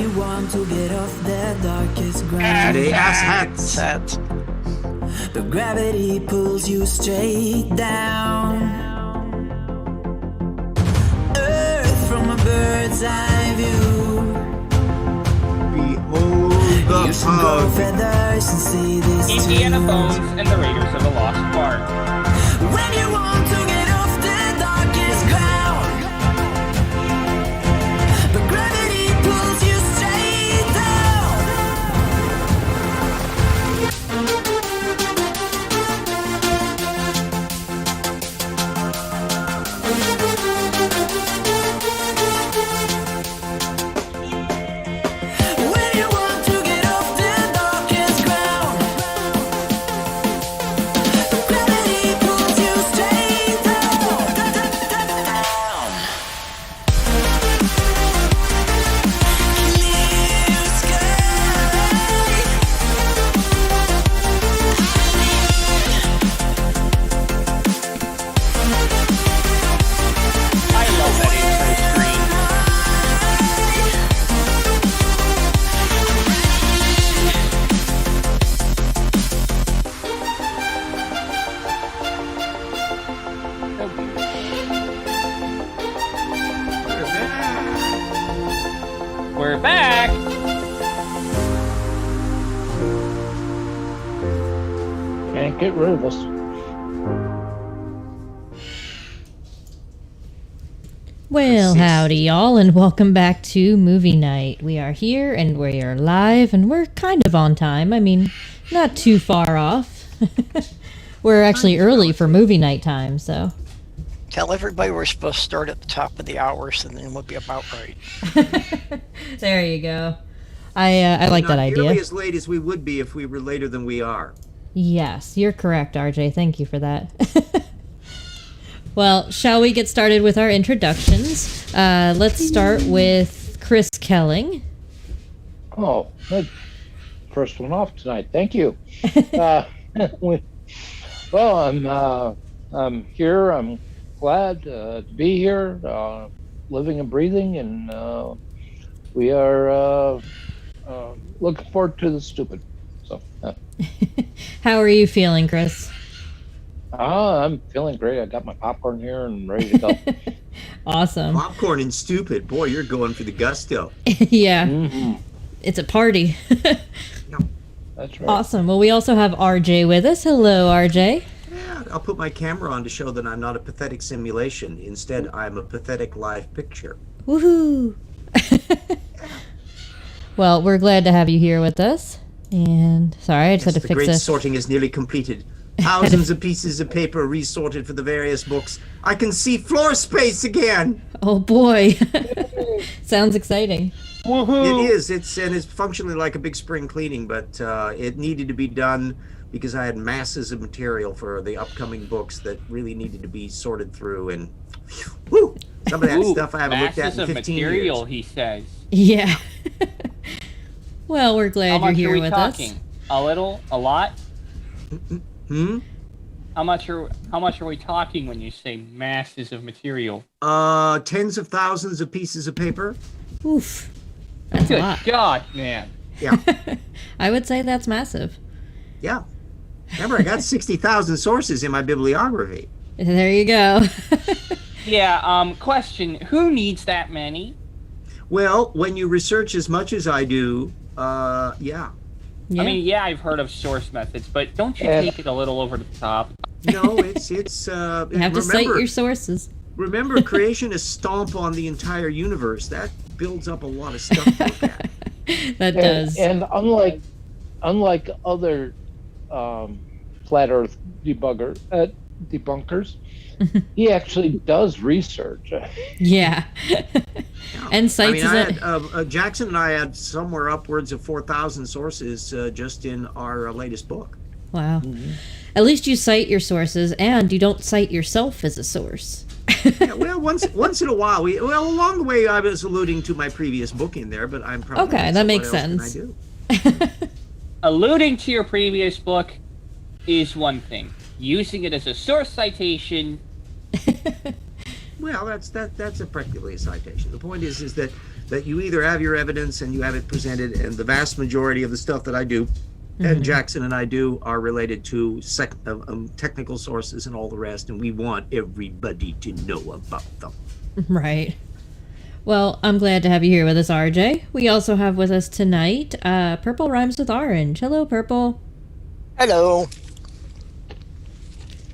you want to get off the darkest ground, Howdy, asshat. the gravity pulls you straight down. Earth from a bird's eye view. Behold the You should grow pug. feathers and see this Indiana too. Bones and the Raiders of the Lost Ark. When you want to get off the darkest ground, the gravity pulls you straight down. When you want to get off the darkest ground, the gravity pulls you straight down. Clear sky. I love that intro screen. So beautiful. We're back. Can't get rid of us. Well, howdy, y'all, and welcome back to Movie Night. We are here, and we are live, and we're kind of on time. I mean, not too far off. We're actually early for movie night time, so. Tell everybody we're supposed to start at the top of the hours, and then we'll be about right. There you go. I like that Not idea. nearly as late as we would be if we were later than we are. Yes, you're correct, RJ. Thank you for that. Well, shall we get started with our introductions? Let's start with Chris Kelling. Oh, good. First one off tonight. Thank you. Well, I'm here. I'm glad to be here, living and breathing, and we are looking forward to the stupid. So, How are you feeling, Chris? I'm feeling great. I got my popcorn here and ready to go. Awesome. Popcorn and stupid. Boy, you're going for the gusto. Yeah, hmm it's a party. That's right. Awesome. Well, we also have RJ with us. Hello, RJ. Yeah, I'll put my camera on to show that I'm not a pathetic simulation. Instead, I'm a pathetic live picture. Woohoo! Well, we're glad to have you here with us. And sorry, I just Yes, had the to fix great a. sorting is nearly completed. Thousands of pieces of paper resorted for the various books. I can see floor space again. Oh boy, sounds exciting. Woohoo! It is. It's functionally like a big spring cleaning, but it needed to be done because I had masses of material for the upcoming books that really needed to be sorted through. And whew, some of that Ooh, stuff I haven't looked at masses in of 15 material, years. he says. Yeah. Well, we're How glad you're much are here we with talking? us. A little? A lot? Hmm? How much are we talking when you say masses of material? Tens of thousands of pieces of paper. Oof, that's a Good lot. God, man. Yeah, I would say that's massive. yeah. Remember, I got 60,000 sources in my bibliography. There you go. Yeah, question. Who needs that many? Well, when you research as much as I do, yeah. Yeah. I mean, yeah, I've heard of source methods, but don't you Yeah. take it a little over the top? No, it's you have to cite your sources. Remember, creationists stomp on the entire universe. That builds up a lot of stuff to look at. That does. And unlike other flat Earth debunkers, he actually does research. Yeah. And I cites mean, it. Jackson and I had somewhere upwards of 4,000 sources just in our latest book. Wow. At least you cite your sources, and you don't cite yourself as a source. Yeah, well, once in a while, along the way, I was alluding to my previous book in there, but I'm probably Okay, that makes sense. Alluding to your previous book is one thing. Using it as a source citation. Well, that's practically a citation. The point is that that you either have your evidence and you have it presented, and the vast majority of the stuff that I do and Jackson and I do are related to technical sources and all the rest, and we want everybody to know about them. Right. Well, I'm glad to have you here with us, RJ. We also have with us tonight, Purple Rhymes with Orange. Hello, Purple. Hello.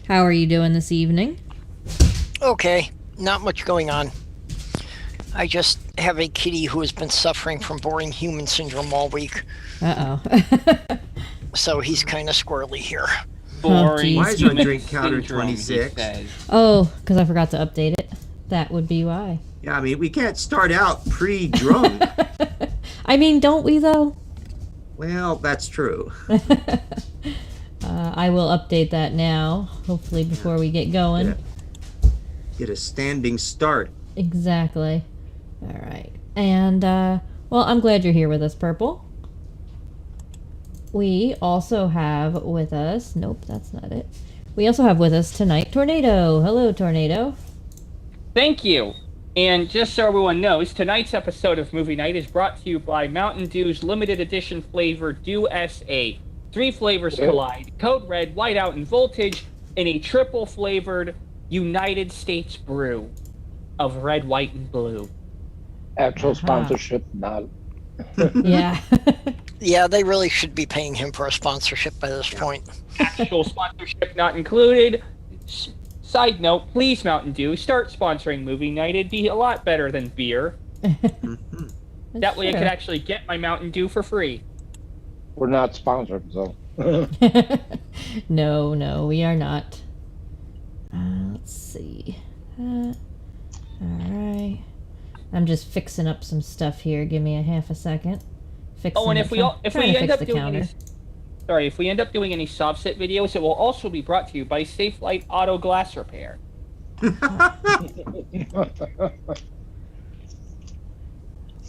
How are you doing this evening? Okay, not much going on. I just have a kitty who has been suffering from boring human syndrome all week, Uh-oh. so he's kind of squirrely here. Boring. Why is our human drink counter syndrome, he 26? says. Oh, because I forgot to update it. That would be why. Yeah, I mean, we can't start out pre-drunk. I mean, don't we, though? Well, that's true. I will update that now, hopefully before we get going. Get a standing start. Exactly. All right. And, well, I'm glad you're here with us, Purple. We also have with us... Nope, that's not it. We also have with us tonight Tornado. Hello, Tornado. Thank you. And just so everyone knows, tonight's episode of Movie Night is brought to you by Mountain Dew's limited edition flavor Dew SA. 3 flavors collide: Code Red, Whiteout, and Voltage, in a triple flavored United States brew of red, white, and blue. Actual sponsorship, not. Yeah. Yeah, they really should be paying him for a sponsorship by this point. Actual sponsorship not included. Side note, please, Mountain Dew, start sponsoring Movie Night. It'd be a lot better than beer. That way I could actually get my Mountain Dew for free. We're not sponsored, so. No, we are not. Let's see. All right. I'm just fixing up some stuff here. Give me a half a second. Oh, and if we end up doing counter. if we end up doing any soft sit videos, it will also be brought to you by Safe Light Auto Glass Repair.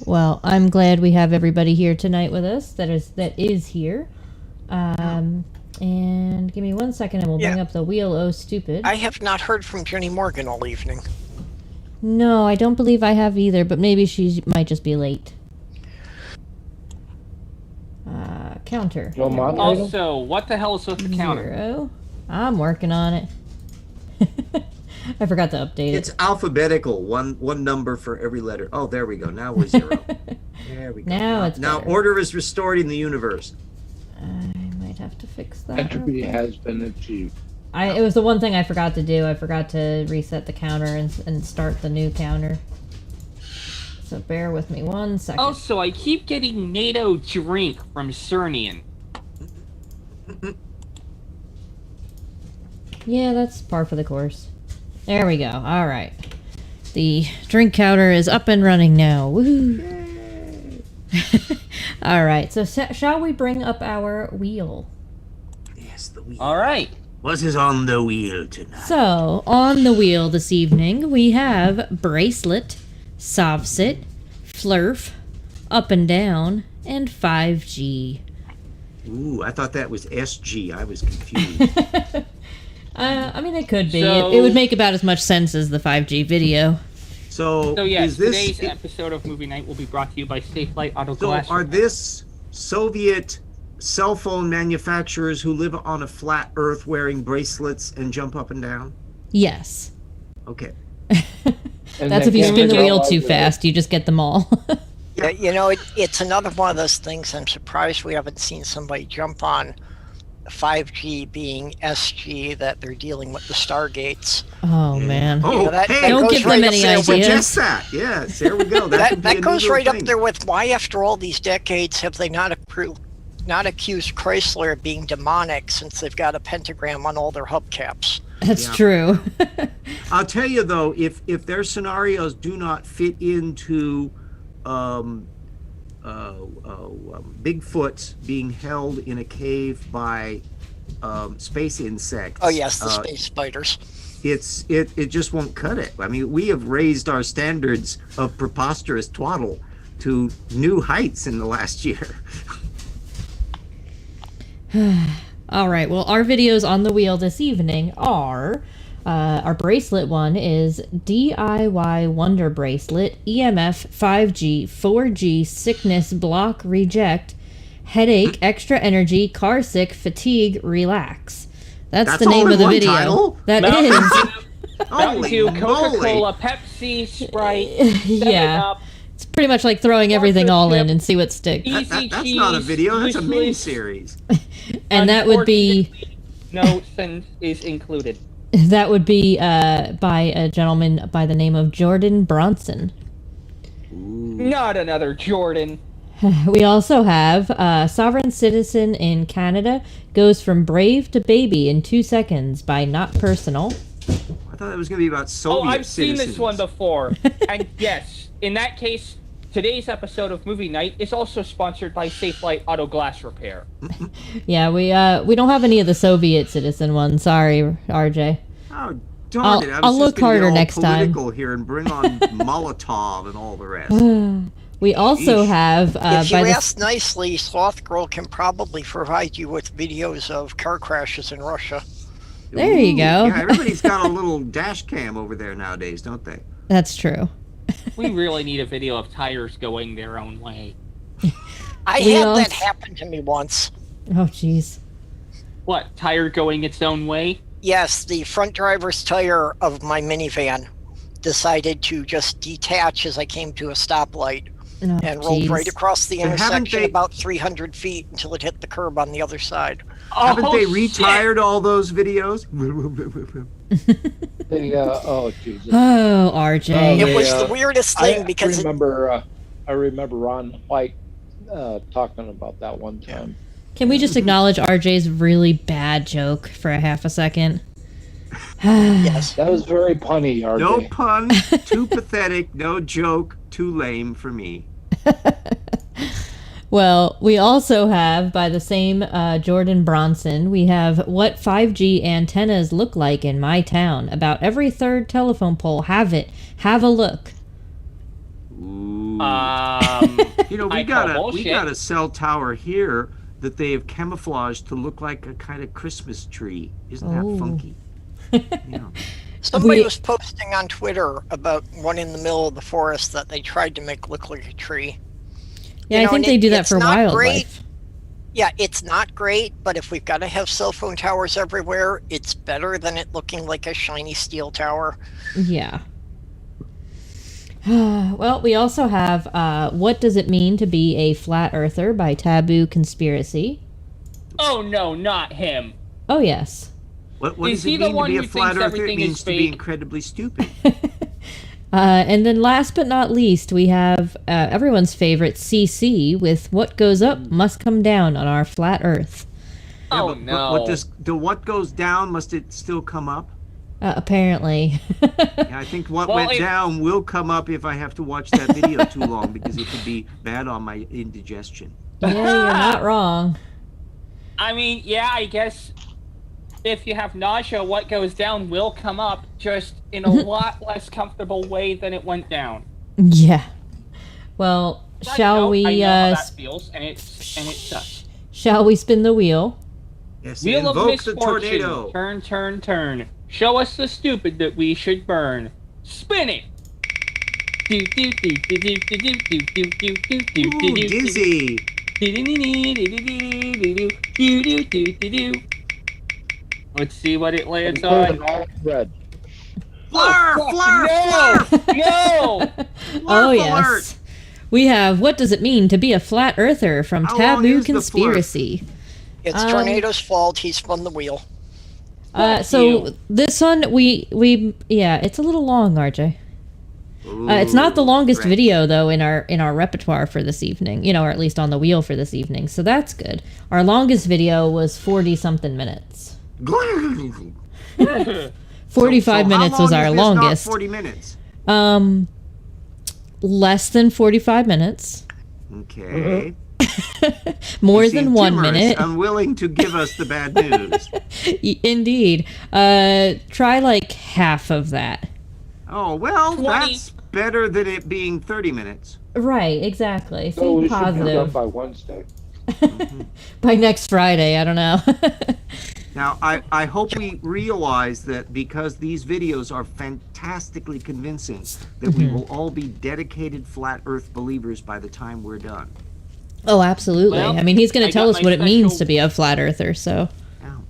Well, I'm glad we have everybody here tonight with us. That is here. And give me 1 second, and we'll bring Yeah. up the wheel. Oh, stupid! I have not heard from Jenny Morgan all evening. No, I don't believe I have either. But maybe she might just be late. Counter. No moderator? Also, what the hell is with the counter? 0. I'm working on it. I forgot to update It's it. alphabetical, one number for every letter. Oh, there we go. Now we're 0. There we go. Now it's now better. order is restored in the universe. I might have to fix that. Entropy has been achieved. It was the one thing I forgot to do. I forgot to reset the counter and start the new counter. So bear with me 1 second. Also, I keep getting NATO drink from Cernian. Yeah, that's par for the course. There we go. All right. The drink counter is up and running now. Woohoo! All right. So shall we bring up our wheel? Yes, the wheel. All right. What is on the wheel tonight? So, on the wheel this evening, we have Bracelet, Sovsit, Flurf, Up and Down, and 5G. Ooh, I thought that was SG. I was confused. I mean, it could be. So- It would make about as much sense as the 5G video. So yes, is this? today's episode of Movie Night will be brought to you by Safe Light Auto So Glass. are this Soviet cell phone manufacturers who live on a flat Earth wearing bracelets and jump up and down? Yes. Okay. And That's they if you can't spin the figure wheel out too the- fast, you just get them all. Yeah, you know, it's another one of those things. I'm surprised we haven't seen somebody jump on 5G being SG, that they're dealing with the Stargates. Oh, man. Oh, know, that- hey, that Don't goes give them right up any there with- ideas. suggest that. Yes, there we go. That, could be a That new goes little right up thing. there with why, after all these decades, have they not accused Chrysler of being demonic, since they've got a pentagram on all their hubcaps? That's Yeah. true. I'll tell you though, if their scenarios do not fit into Bigfoot being held in a cave by space insects. Oh yes, the space spiders. It just won't cut it. I mean, we have raised our standards of preposterous twaddle to new heights in the last year. All right. Well, our videos on the wheel this evening are our bracelet one is DIY Wonder Bracelet, EMF 5G, 4G, Sickness, Block, Reject, Headache, Extra Energy, Car Sick, Fatigue, Relax. That's the all name in of the one video. Title? That Mountain is. Dew, Mountain Holy Dew, moly. Coca-Cola, Pepsi, Sprite, 7 Yeah. Up, It's pretty much like throwing everything all in and see what sticks. Easy That's Cheese, not a video. That's a Useless. mini series. And that would be No sense is included. by a gentleman by the name of Jordan Bronson. Not another Jordan. We also have Sovereign Citizen in Canada goes from brave to baby in 2 seconds by Not Personal. I thought it was going to be about Soviet Oh, I've seen citizens. this one before. And yes, in that case, today's episode of Movie Night is also sponsored by Safelite Auto Glass Repair. Yeah, we don't have any of the Soviet Citizen ones. Sorry, RJ. Oh, darn it. I was I'll just look gonna get harder all next time. political here and bring on Molotov and all the rest. We also Sheesh. have If you by the ask nicely, Sloth Girl can probably provide you with videos of car crashes in Russia. There you go. Yeah, everybody's got a little dash cam over there nowadays, don't they? That's true. We really need a video of tires going their own way. I We had also- that happen to me once. Oh, jeez. What, tire going its own way? Yes, the front driver's tire of my minivan decided to just detach as I came to a stoplight Oh, and rolled jeez. right across the And haven't intersection they- about 300 feet until it hit the curb on the other side. Haven't Oh, they shit. retired all those videos? Oh Jesus! Oh, RJ. It They, was the weirdest thing because I remember Ron White talking about that one time. Can we just acknowledge RJ's really bad joke for a half a second? yes, That was very punny, RJ. No pun, too pathetic, no joke, too lame for me. Well, we also have, by the same Jordan Bronson, we have what 5G antennas look like in my town. About every third telephone pole have it. Have a look. Ooh. You know, I we call got bullshit. a cell tower here that they have camouflaged to look like a kind of Christmas tree. Isn't Oh. that funky? Yeah. somebody We- was posting on Twitter about one in the middle of the forest that they tried to make look like a tree. Yeah, You know, I think and they do that it's for not wildlife. great. Yeah, it's not great, but if we've got to have cell phone towers everywhere, it's better than it looking like a shiny steel tower. Yeah. Well, we also have What Does It Mean to Be a Flat Earther by Taboo Conspiracy. Oh no, not him. Oh, yes. What Is does he it the mean to one be a who flat thinks earther? It everything is means to be fake? incredibly stupid. And then last but not least, we have everyone's favorite CC with What Goes Up Must Come Down on Our Flat Earth. Yeah, Oh but no. what goes down, must it still come up? Apparently. Yeah, I think what Well, went if- down will come up if I have to watch that video too long because it could be bad on my indigestion. Yeah, you're not wrong. I mean, yeah, I guess if you have nausea, what goes down will come up, just in a lot less comfortable way than it went down. Yeah. Well, shall we I know how that feels, and it sucks. shall we spin the wheel? Yes, Wheel of invoke the misfortune. tornado. Turn, turn, turn. Show us the stupid that we should burn. Spin it. Do do do do do do do do do do do do Ooh, do dizzy. Let's see what it lands Including on. all red. Fleur, fleur, No! fleur. No! Oh, Flurf yes. alert. We have What Does It Mean to Be a Flat Earther from How long Taboo is the Conspiracy. It's Tornado's fault. He spun the wheel. So you. this one, we it's a little long, RJ. It's not the Ooh, longest right. video though in our repertoire for this evening, or at least on the wheel for this evening. So that's good. Our longest video was 40 something minutes. 45 So minutes how was long our is this? Not longest. 40 minutes. Less than 45 minutes. Okay. More You than seem 1 timorous, minute. unwilling to give us the bad news. Indeed. Try like half of that. Oh, well, 20. that's better than it being 30 minutes. Right, exactly. So See, we should be done positive. by Wednesday. By next Friday, I don't know. Now, I hope we realize that because these videos are fantastically convincing, that we will all be dedicated flat Earth believers by the time we're done. Oh, absolutely. Well, I mean, he's going I to tell got us my what it means special- to be a flat earther, so. Now,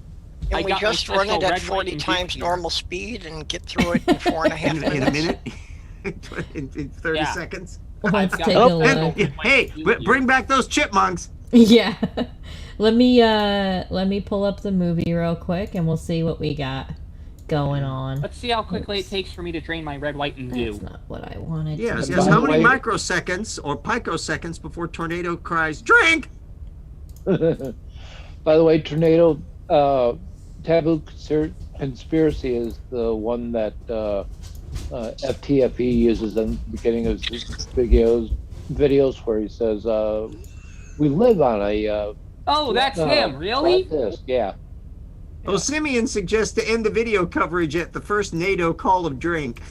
I Can we got my just run special it at red, white, 40 and times blue normal speed and get through it in 4.5 in minutes? a minute, in 30 Yeah. seconds. Let's I've got take my a special look. red, white, Hey, and blue bring here. back those chipmunks. Yeah. Let me pull up the movie real quick and we'll see what we got going on. Let's see how quickly it takes for me to drain my red, white, and That's blue. not what I wanted. Yes, to yes. do. How many Wait. microseconds or picoseconds before Tornado cries, drink? By the way, Tornado, Taboo Conspiracy is the one that FTFE uses in the beginning of his videos where he says, we live on a Oh, that's him, really? flat disk. Yeah. Oh, Simeon suggests to end the video coverage at the first NATO call of drink.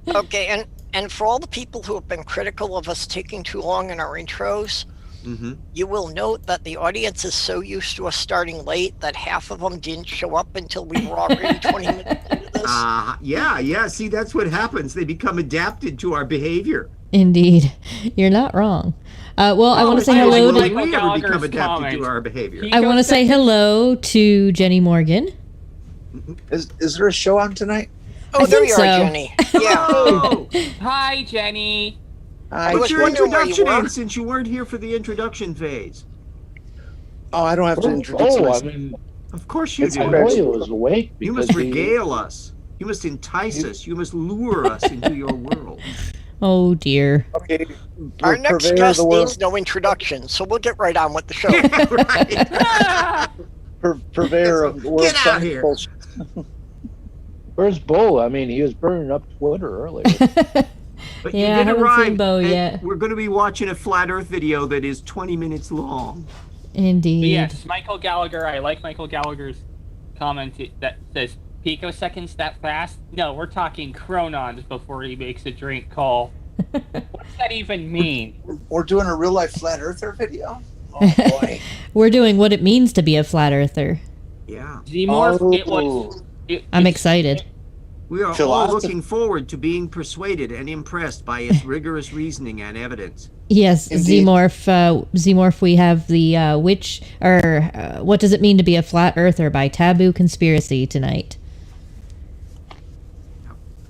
Okay, and for all the people who have been critical of us taking too long in our intros, Mm-hmm. you will note that the audience is so used to us starting late that half of them didn't show up until we were already 20 minutes into this. Yeah. See, that's what happens. They become adapted to our behavior. Indeed. You're not wrong. Well, I want to say I hello will to. Michael we ever become Gallagher's adapted comment. to our behavior? He I want to goes say second. hello to Jenny Morgan. Is there a show on tonight? Oh, I there think you so. are, Jenny. Yeah. Oh, Hi, Jenny. I put was your wondering where you introduction were. in since you weren't here for the introduction phase. Oh, I don't have to introduce I myself. mean, Of course you It's do. I great. know he was awake You because must he- regale us. You must entice us. You must lure us into your world. Oh dear. Okay. Our next purveyor of guest the world, needs no introduction, so we'll get right on with the show. Right. purveyor of the world. Get out here. Bullshit. Where's Bo? I mean, he was burning up Twitter earlier. But Yeah, I you did haven't arrive. seen Bo and yet. We're going to be watching a flat Earth video that is 20 minutes long. Indeed. But yes, Michael Gallagher. I like Michael Gallagher's comment that says picoseconds that fast. No, we're talking chronons before he makes a drink call. What's that even mean? We're doing a real life flat earther video. Oh boy. We're doing what it means to be a flat earther. Yeah. Xemorph, it was. I'm it's- excited. We are all Philosophy. looking forward to being persuaded and impressed by its rigorous reasoning and evidence. Yes, Indeed. Xemorph, we have the what does it mean to be a flat earther by Taboo Conspiracy tonight.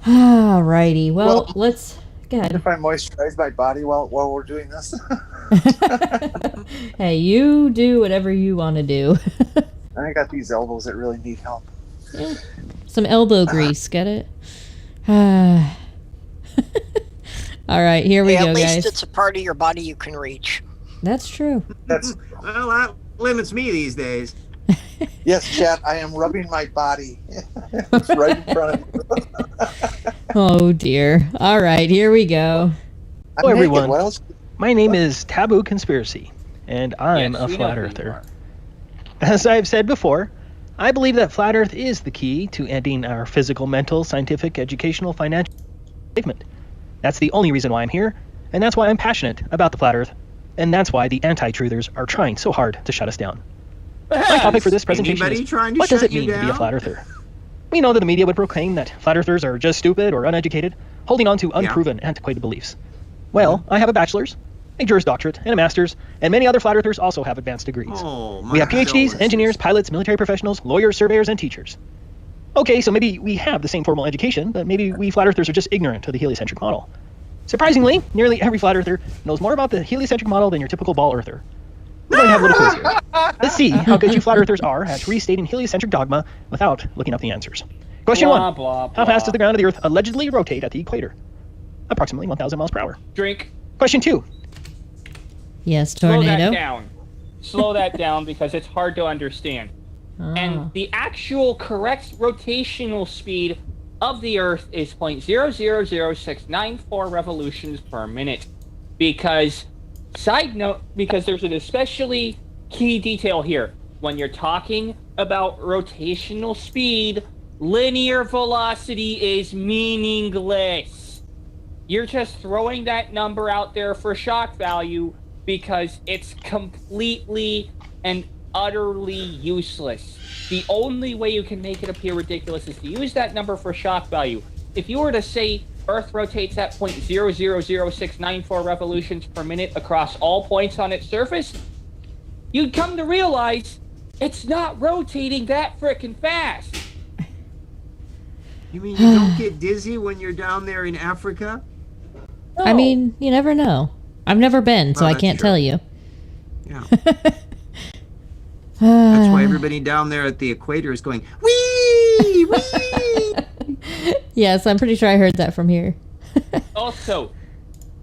Alrighty, well, let's go ahead. If I moisturize my body while we're doing this. Hey, you do whatever you want to do. I got these elbows that really need help. Some elbow grease, get it? All right, here we Hey, go, at least guys. it's a part of your body you can reach. That's true. That's Well, that limits me these days. yes, chat. I am rubbing my body. It's right in front of you. Oh dear. All right, here we go. I'm Hello, naked. everyone. What else? My name is Taboo Conspiracy, and I'm Yes, a we know flat who you earther. are. As I've said before, I believe that flat earth is the key to ending our physical, mental, scientific, educational, financial enslavement. That's the only reason why I'm here, and that's why I'm passionate about the flat earth, and that's why the anti-truthers are trying so hard to shut us down. My topic for this presentation Anybody is, trying to what does shut it you mean to be a down? flat earther? We know that the media would proclaim that flat earthers are just stupid or uneducated, holding on to unproven, antiquated beliefs. Well, I have a bachelor's, a Juris Doctorate, and a master's, and many other flat earthers also have advanced degrees. Oh, my We have PhDs, condolences. engineers, pilots, military professionals, lawyers, surveyors, and teachers. Okay, so maybe we have the same formal education, but maybe we flat earthers are just ignorant of the heliocentric model. Surprisingly, nearly every flat earther knows more about the heliocentric model than your typical ball earther. We're going to have a little quiz here. Let's see how good you flat earthers are at restating heliocentric dogma without looking up the answers. Question Blah, 1. blah, How fast blah. does the ground of the Earth allegedly rotate at the equator? Approximately 1,000 miles per hour. Drink. Question 2. Yes, Slow tornado. that down. Slow that down because it's hard to understand. Ah. And the actual correct rotational speed of the Earth is 0.000694 revolutions per minute. Because, side note, because there's an especially key detail here. When you're talking about rotational speed, linear velocity is meaningless. You're just throwing that number out there for shock value because it's completely and utterly useless. The only way you can make it appear ridiculous is to use that number for shock value. If you were to say Earth rotates at 0.000694 revolutions per minute across all points on its surface, you'd come to realize it's not rotating that frickin' fast. You mean you don't get dizzy when you're down there in Africa? No. I mean, you never know. I've never been, so Well, I that's can't true. tell you. Yeah. That's why everybody down there at the equator is going, wee, wee. Yes, I'm pretty sure I heard that from here. Also,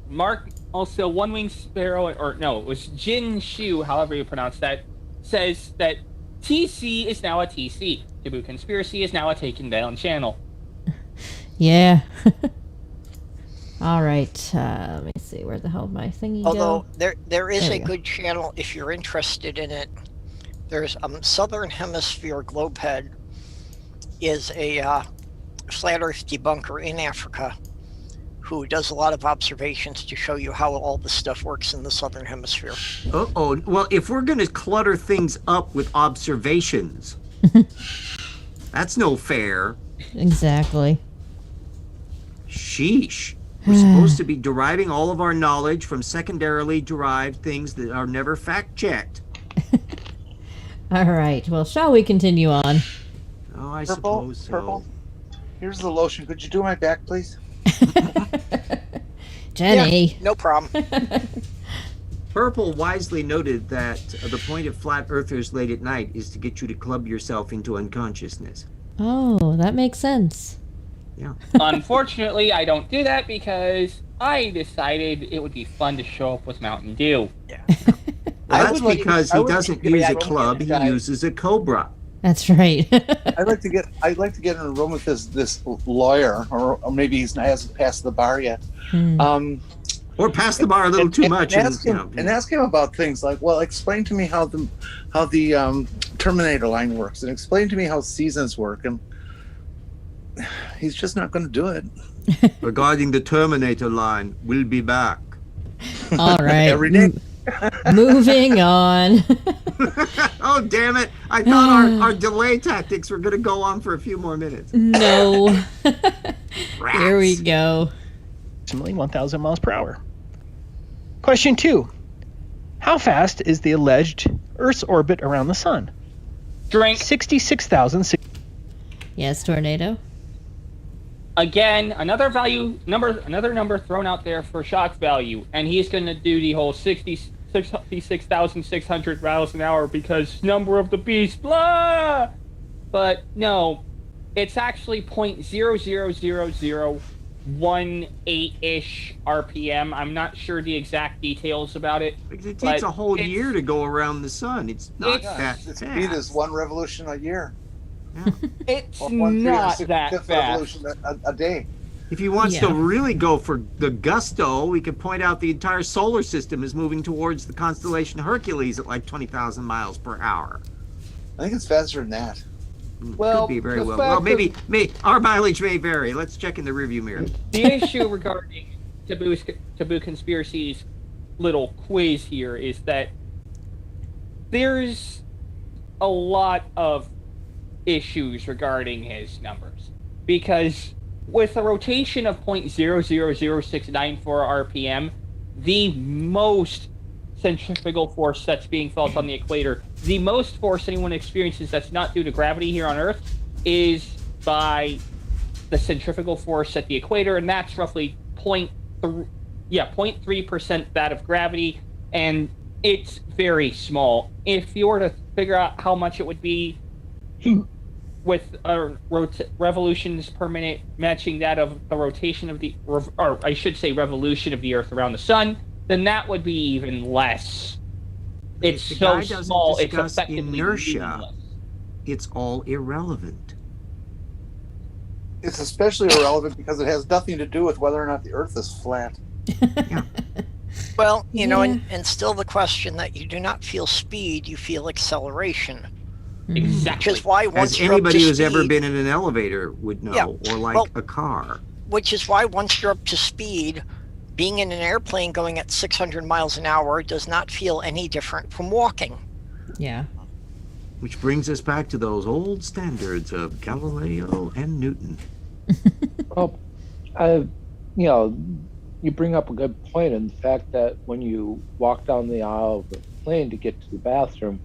One Winged Sparrow, or no, it was Jin Shu, however you pronounce that, says that TC is now a TC. Taboo Conspiracy is now a taken down channel. Yeah. All right. Let me see. Where the hell did my thingy Although go? there is There a we go. good channel if you're interested in it. There's Southern Hemisphere Globehead is a flat Earth debunker in Africa who does a lot of observations to show you how all the stuff works in the Southern Hemisphere. Uh-oh. Well, if we're going to clutter things up with observations, that's no fair. Exactly. Sheesh. We're supposed to be deriving all of our knowledge from secondarily derived things that are never fact-checked. All right. Well, shall we continue on? Oh, I Purple, suppose so. purple. Here's the lotion. Could you do my back, please? Jenny. Yeah, no problem. Purple wisely noted that the point of flat earthers late at night is to get you to club yourself into unconsciousness. Oh, that makes sense. Yeah. Unfortunately, I don't do that because I decided it would be fun to show up with Mountain Dew. Well, I that's would like- because I he would doesn't like to use get a that club, he guy. uses a cobra. That's right. I'd like to get in a room with this lawyer, or maybe he hasn't passed the bar yet. Hmm. Or pass the bar a little too much. And ask him about things like, well, explain to me how the Terminator line works, and explain to me how seasons work, and he's just not going to do it. Regarding the Terminator line, we'll be back. All right. Every day. Moving on. Oh, damn it. I thought our delay tactics were going to go on for a few more minutes. No. Rats. Here we go. Approximately 1,000 miles per hour. Question 2. How fast is the alleged Earth's orbit around the sun? Drink. 66,000. Yes, tornado. Again, another number thrown out there for shock value, and he's going to do the whole 66,600 miles an hour because number of the beast, blah. But no, it's actually 0.000018-ish RPM. I'm not sure the exact details about it. Because it But takes a whole it's- year to go around the sun. It's not It's- that Its fast. speed is one revolution a year. It's Or not 1/365th that fast. revolution a day. If he wants Yeah. to really go for the gusto, we could point out the entire solar system is moving towards the constellation Hercules at like 20,000 miles per hour. I think it's faster than that. Well, Could be very the well. fact Well, of- maybe our mileage may vary. Let's check in the rearview mirror. The issue regarding Taboo Conspiracy's little quiz here is that there's a lot of issues regarding his numbers. Because with a rotation of 0.000694 RPM, the most centrifugal force that's being felt on the equator, the most force anyone experiences that's not due to gravity here on Earth, is by the centrifugal force at the equator, and that's roughly 0.3% that of gravity, and it's very small. If you were to figure out how much it would be with revolutions per minute matching that of the rotation of the, or I should say revolution of the Earth around the Sun, then that would be even less. It's The so guy doesn't small, it's discuss effectively inertia. meaningless. It's all irrelevant. It's especially irrelevant because it has nothing to do with whether or not the Earth is flat. Well, you know, Yeah. and still the question that you do not feel speed, you feel acceleration. Which Exactly. is why once As you're up anybody to who's ever speed- been in an elevator would know, Yeah, or like well- a car. Which is why once you're up to speed, being in an airplane going at 600 miles an hour does not feel any different from walking. Yeah. Which brings us back to those old standards of Galileo and Newton. Well, you bring up a good point in the fact that when you walk down the aisle of the plane to get to the bathroom,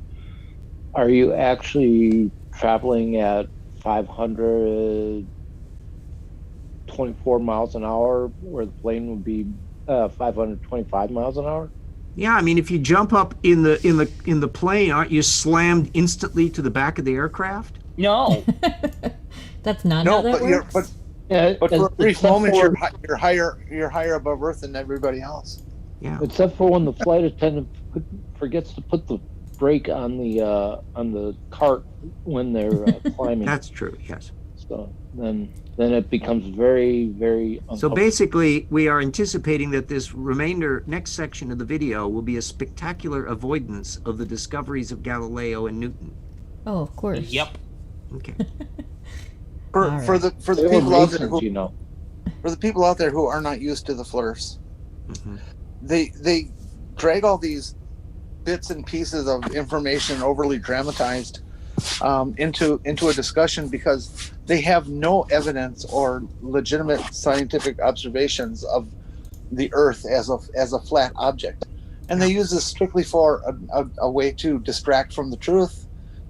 are you actually traveling at 524 miles an hour, where the plane would be 525 miles an hour? Yeah, I mean, if you jump up in the plane, aren't you slammed instantly to the back of the aircraft? No. That's not No, how that but you're works. but for a brief except moment, for- you're higher above Earth than everybody else. Yeah. Except for when the flight attendant forgets to put the brake on the cart when they're climbing. That's true, yes. So then it becomes very, very So uncomfortable. basically, we are anticipating that this next section of the video will be a spectacular avoidance of the discoveries of Galileo and Newton. Oh, of course. Yep. Okay. For All for right. the for the They were people out there Masons, who for the people out there who are not used to the flirts, Mhm. they drag all these bits and pieces of information overly dramatized into a discussion because they have no evidence or legitimate scientific observations of the Earth as a flat object, and they use this strictly for a way to distract from the truth,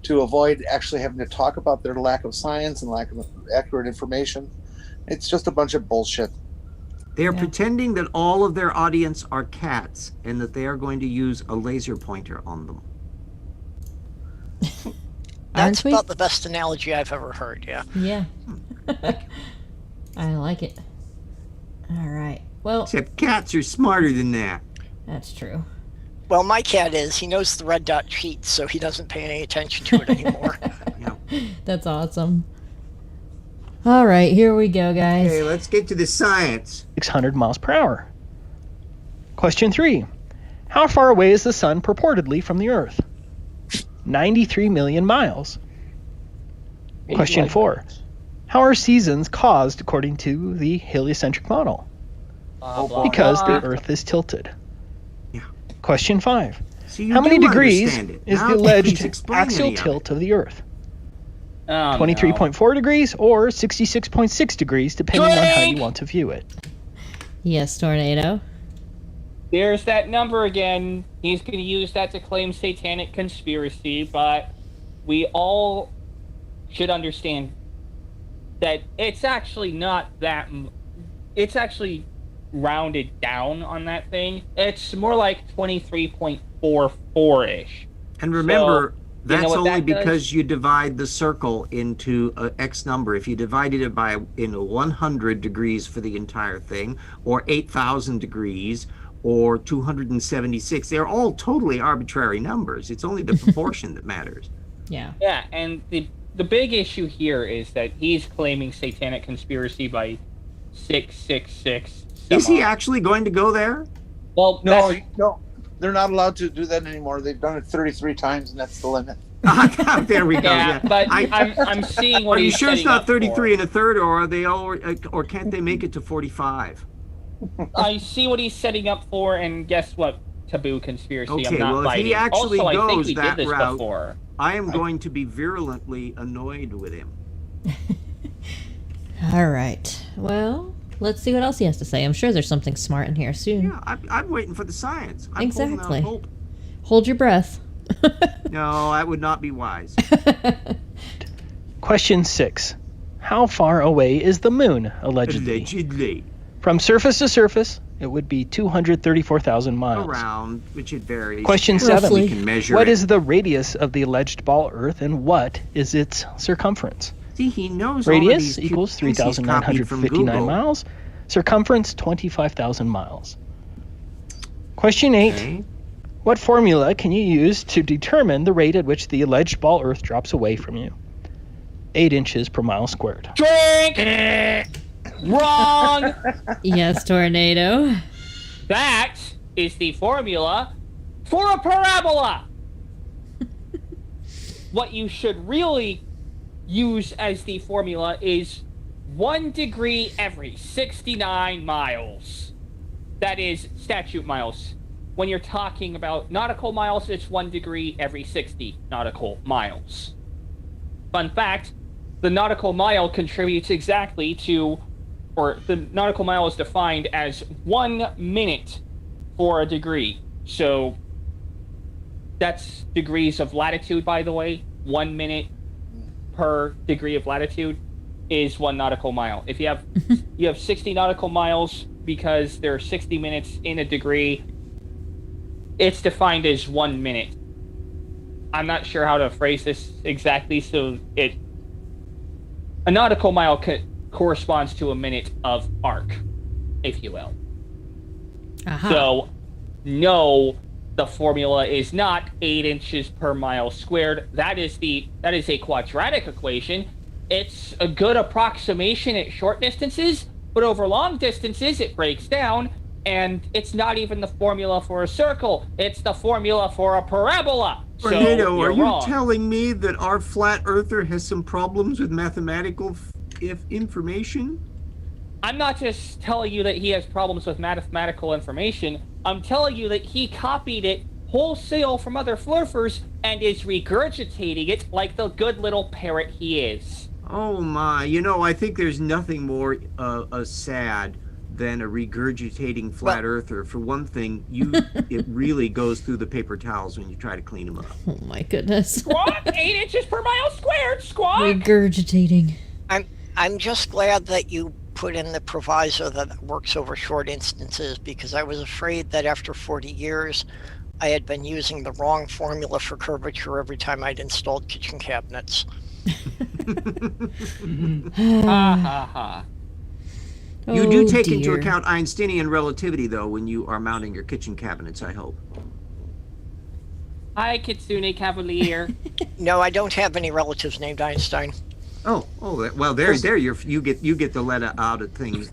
to avoid actually having to talk about their lack of science and lack of accurate information. It's just a bunch of bullshit. They are Yeah. pretending that all of their audience are cats and that they are going to use a laser pointer on them. That's Aren't we? about the best analogy I've ever heard, yeah. Yeah. I like it. All right. Well, Except cats are smarter than that. that's true. Well, my cat is. He knows the red dot cheats, so he doesn't pay any attention to it anymore. Yeah. That's awesome. All right, here we go, guys. Okay, let's get to the science. 600 miles per hour. Question 3. How far away is the sun purportedly from the Earth? 93 million miles. Question 4. How are seasons caused according to the heliocentric model? Blah, blah, Because blah. the Earth is tilted. Yeah. Question 5. See, you How many do degrees understand it. is Now the please alleged explain axial any of tilt it. of the Earth? Oh, 23.4 degrees or 66.6 degrees, depending on how you Drink! want to view it. Yes, Tornado. There's that number again. He's going to use that to claim satanic conspiracy, but we all should understand that it's actually not that. It's actually rounded down on that thing. It's more like 23.44 ish. And remember, So, you that's know what only that does? because you divide the circle into a X number. If you divided it by 100 degrees for the entire thing, or 8,000 degrees, or 276, they're all totally arbitrary numbers. It's only the proportion that matters. Yeah. Yeah, and the big issue here is that he's claiming satanic conspiracy by 666. Is he actually going to go there? Well, No, they're not allowed to do that anymore. They've done it 33 times, and that's the limit. There we go. yeah, Yeah, but I'm seeing what Are you he's sure it's setting not up 33 and a third, or are they all, or can't they make it to 45? for. I see what he's setting up for, and guess what? Taboo conspiracy. Okay, I'm not well, if biting. he actually also, I think goes we that did this route, before. I am going to be virulently annoyed with him. All right. Well, let's see what else he has to say. I'm sure there's something smart in here soon. Yeah, I'm waiting for the science. I'm holding out Exactly. hope. Hold your breath. No, that would not be wise. Question 6. How far away is the moon, allegedly? Allegedly. From surface to surface, it would be 234,000 miles. Around, which it varies. Question And 7. Roughly. We can measure What it. is the radius of the alleged ball Earth, and what is its circumference? See, he knows all of Radius these equals things he's copied from 3,959 Google. miles. Circumference, 25,000 miles. Question 8. Okay. What formula can you use to determine the rate at which the alleged ball Earth drops away from you? 8 inches per mile squared. Drink! Wrong! Yes, Tornado. That is the formula for a parabola! What you should really use as the formula is 1 degree every 69 miles. that is statute miles. When you're talking about nautical miles, it's 1 degree every 60 nautical miles. Fun fact, the nautical mile contributes exactly to, or the nautical mile is defined as 1 minute for a degree. So that's degrees of latitude, by the way. 1 minute per degree of latitude is 1 nautical mile. If you have 60 nautical miles because there are 60 minutes in a degree, it's defined as 1 minute. I'm not sure how to phrase this exactly, so a nautical mile corresponds to a minute of arc, if you will. Aha. So, no, the formula is not 8 inches per mile squared. That is a quadratic equation. It's a good approximation at short distances, but over long distances it breaks down, and it's not even the formula for a circle. It's the formula for a parabola. Tornado, So are you're you wrong. telling me that our flat earther has some problems with mathematical information? I'm not just telling you that he has problems with mathematical information. I'm telling you that he copied it wholesale from other flurfers and is regurgitating it like the good little parrot he is. Oh my, I think there's nothing more sad than a regurgitating flat earther. For one thing, it really goes through the paper towels when you try to clean them up. Oh my goodness. Squawk! 8 inches per mile squared! Squawk! Regurgitating. I'm just glad that you put in the proviso that it works over short instances, because I was afraid that after 40 years I had been using the wrong formula for curvature every time I'd installed kitchen cabinets. Ha ha ha. You do take into dear. account Einsteinian relativity, though, when you are mounting your kitchen cabinets, I hope. Hi, Kitsune Cavalier. No, I don't have any relatives named Einstein. Oh, well, there, you get the letter out of things.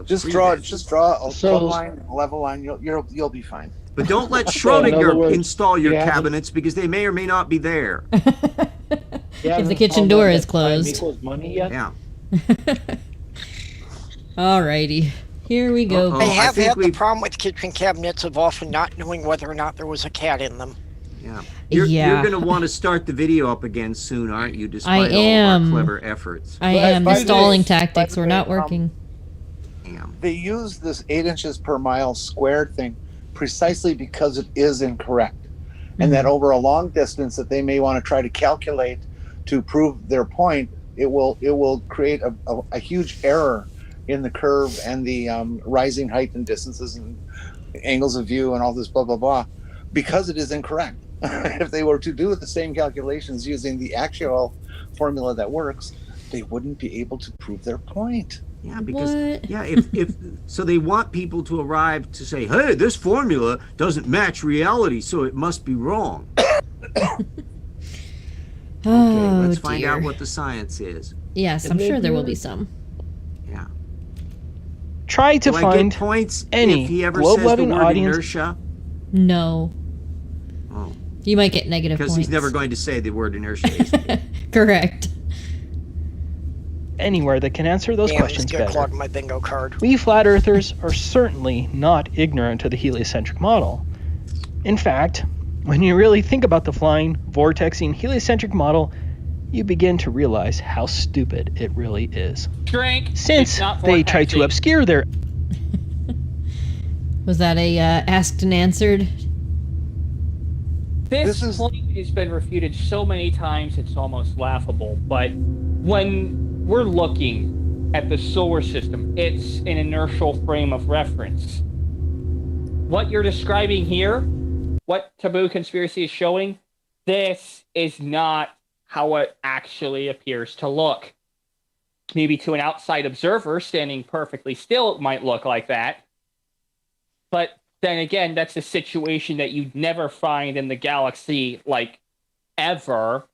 Just free draw there. a So- plumb line, a level line. You'll be fine. But don't let in other Schrodinger words, install your you haven't- cabinets because they may or may not be there. If the kitchen door is closed. Equals money yet? Yeah. Alrighty. Here we go. Uh-oh. I I have think had the we- problem with kitchen cabinets of often not knowing whether or not there was a cat in them. Yeah. You're Yeah. going to want to start the video up again soon, aren't you? Despite all of am. our clever efforts. I By- am. by The the stalling way- tactics by the were way, not working. Damn. They use this 8 inches per mile squared thing precisely because it is incorrect, and that over a long distance that they may want to try to calculate to prove their point, it will create a huge error in the curve and the rising height and distances and angles of view and all this blah blah blah, because it is incorrect. If they were to do the same calculations using the actual formula that works, they wouldn't be able to prove their point. Yeah, because What? yeah, if so, they want people to arrive to say, "Hey, this formula doesn't match reality, so it must be wrong." Oh, Let's find dear. out what the science is. Yes, I'm sure there will be some. Yeah. Try to Do I find get points any if he ever says the globe-loving word audience- inertia? No. Oh, You might get negative because points. he's never going to say the word inertia. Is he? Correct. anywhere that can answer those Damn, questions it's gonna better. clog my bingo card. We flat earthers are certainly not ignorant of the heliocentric model. In fact, when you really think about the flying, vortexing heliocentric model, you begin to realize how stupid it really is. Drink. Since It's not they try to vortexing. obscure their Was that a asked and answered? This This is- point has been refuted so many times it's almost laughable. But when we're looking at the solar system, it's an inertial frame of reference. What you're describing here, what Taboo Conspiracy is showing, this is not how it actually appears to look. Maybe to an outside observer standing perfectly still, it might look like that. But then again, that's a situation that you'd never find in the galaxy, like, ever.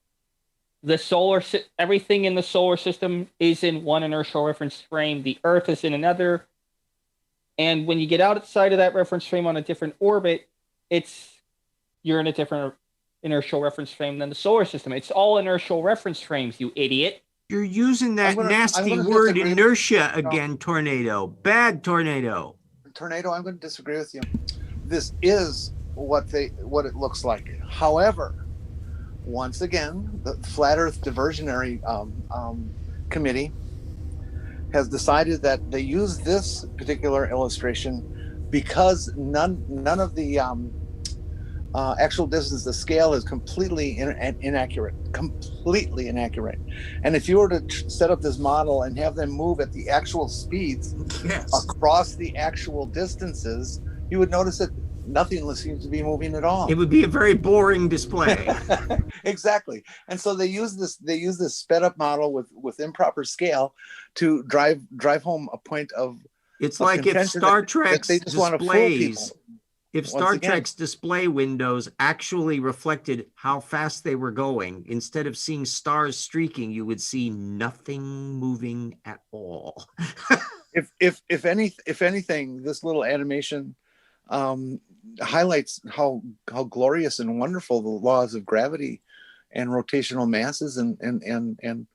Everything in the solar system is in one inertial reference frame. The Earth is in another. And when you get outside of that reference frame on a different orbit, you're in a different inertial reference frame than the solar system. It's all inertial reference frames, you idiot. You're using that I'm gonna nasty disagree word with you. inertia again, Tornado. Bad Tornado. Tornado, I'm going to disagree with you. This is what it looks like. However, once again, the Flat Earth Diversionary Committee has decided that they use this particular illustration because none of the actual distance, the scale is completely inaccurate. And if you were to set up this model and have them move at the actual speeds across the actual distances, you would notice that nothing seems to be moving at all. It would be a very boring display. Exactly. And so they use this sped up model with improper scale to drive home a point of It's like if Star Trek's they just want to fool people. displays, if Star Trek's display windows actually reflected how fast they were going, instead of seeing stars streaking, you would see nothing moving at all. if anything, this little animation highlights how glorious and wonderful the laws of gravity and rotational masses and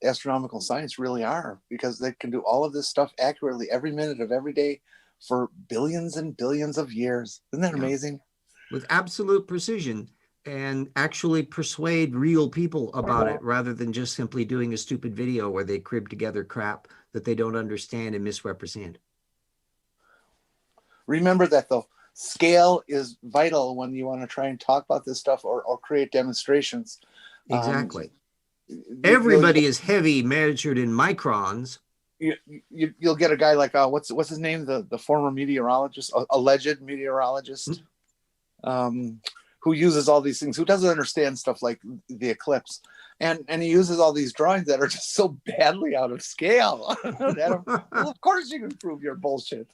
astronomical science really are, because they can do all of this stuff accurately every minute of every day for billions and billions of years. Isn't that amazing? With absolute precision, and actually persuade real people about it, rather than just simply doing a stupid video where they crib together crap that they don't understand and misrepresent. Remember that though, scale is vital when you want to try and talk about this stuff or create demonstrations. Exactly. Everybody is heavy measured in microns. You'll get a guy like what's his name, the former meteorologist, alleged meteorologist, who uses all these things, who doesn't understand stuff like the eclipse, and he uses all these drawings that are just so badly out of scale. Well, of course you can prove your bullshit.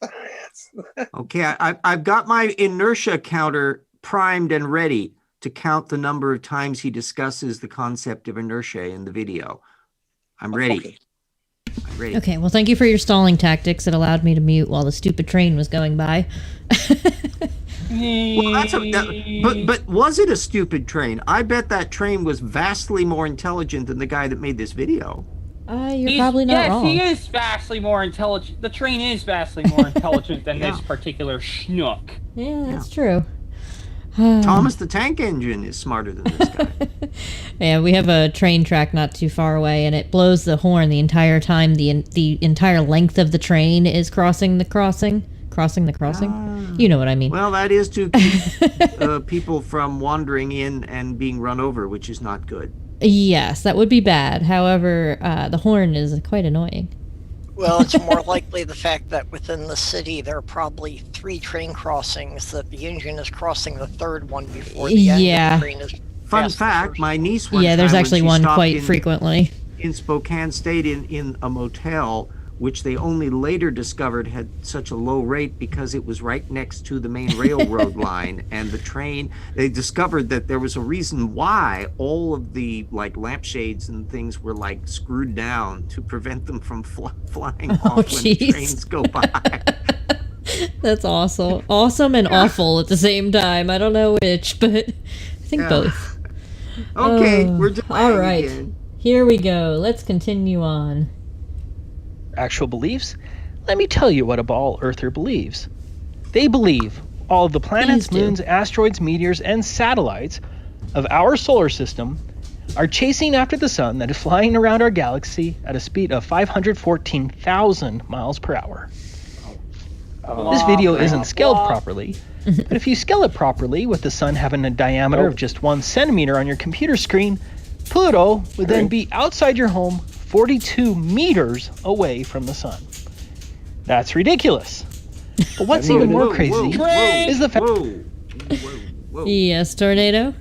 Okay, I've got my inertia counter primed and ready to count the number of times he discusses the concept of inertia in the video. I'm ready. Okay. I'm ready. Okay, well, thank you for your stalling tactics. It allowed me to mute while the stupid train was going by. Well, but was it a stupid train? I bet that train was vastly more intelligent than the guy that made this video. You're probably not wrong. Yes, he is vastly more intelligent. The train is vastly more intelligent than this particular schnook. Yeah, that's true. Thomas the Tank Engine is smarter than this guy. Yeah, we have a train track not too far away, and it blows the horn the entire time the entire length of the train is crossing the crossing. Crossing the crossing? You know what I mean. Well, that is to keep people from wandering in and being run over, which is not good. Yes, that would be bad. However, the horn is quite annoying. Well, it's more likely the fact that within the city there are probably 3 train crossings, that the engine is crossing the third one before the end of the train is. Fun fact, my niece one there's time actually when she one quite stopped frequently. in Spokane stayed in a motel, which they only later discovered had such a low rate because it was right next to the main railroad line, and the train, they discovered that there was a reason why all of the like lampshades and things were like screwed down to prevent them from flying off when the trains go by. That's awesome and awful at the same time. I don't know which, but I think both. Okay, we're done. All right, again. Here we go. Let's continue on. Actual beliefs? Let me tell you what a ball earther believes. They believe all of the planets, moons, asteroids, meteors, and satellites of our solar system are chasing after the sun that is flying around our galaxy at a speed of 514,000 miles per hour. This video isn't scaled properly, but if you scale it properly, with the sun having a diameter of just 1 centimeter on your computer screen, Pluto would then be outside your home 42 meters away from the sun. That's ridiculous. But what's even more crazy is the fact... Yes, Tornado?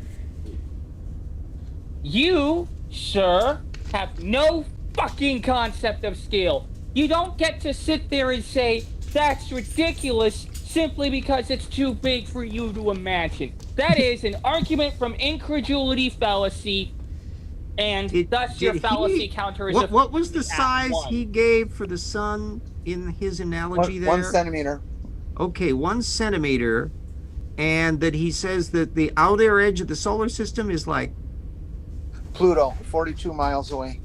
You, sir, have no fucking concept of scale. You don't get to sit there and say, that's ridiculous, simply because it's too big for you to imagine. That is an argument from incredulity fallacy, and thus your fallacy counter is what was the size he gave for the sun in his analogy there? 1 centimeter. Okay, 1 centimeter, and that he says that the outer edge of the solar system is like Pluto, 42 miles away.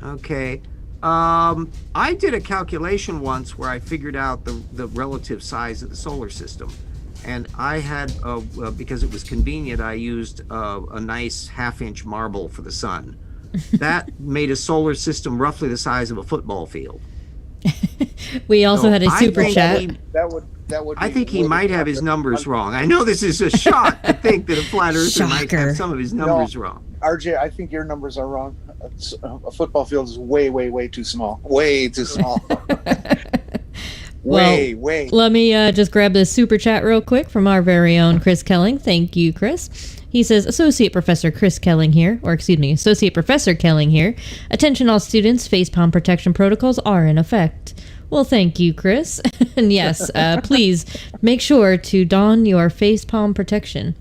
Okay, I did a calculation once where I figured out the relative size of the solar system. And I had, because it was convenient, I used a nice half-inch marble for the sun. That made a solar system roughly the size of a football field. We also So had a I super think chat. That would. I be think he way might have his numbers wrong. I know this is a shock to think that a flat earther might Shocker. have some of his numbers wrong. RJ, I think your numbers are wrong. A football field is way, way, way too small. Way too small. way, way. Let me just grab this super chat real quick from our very own Chris Kelling. Thank you, Chris. He says, Associate Professor Chris Kelling here, or excuse me, Associate Professor Kelling here. Attention all students, facepalm protection protocols are in effect. Well, thank you, Chris. And yes, please make sure to don your facepalm protection.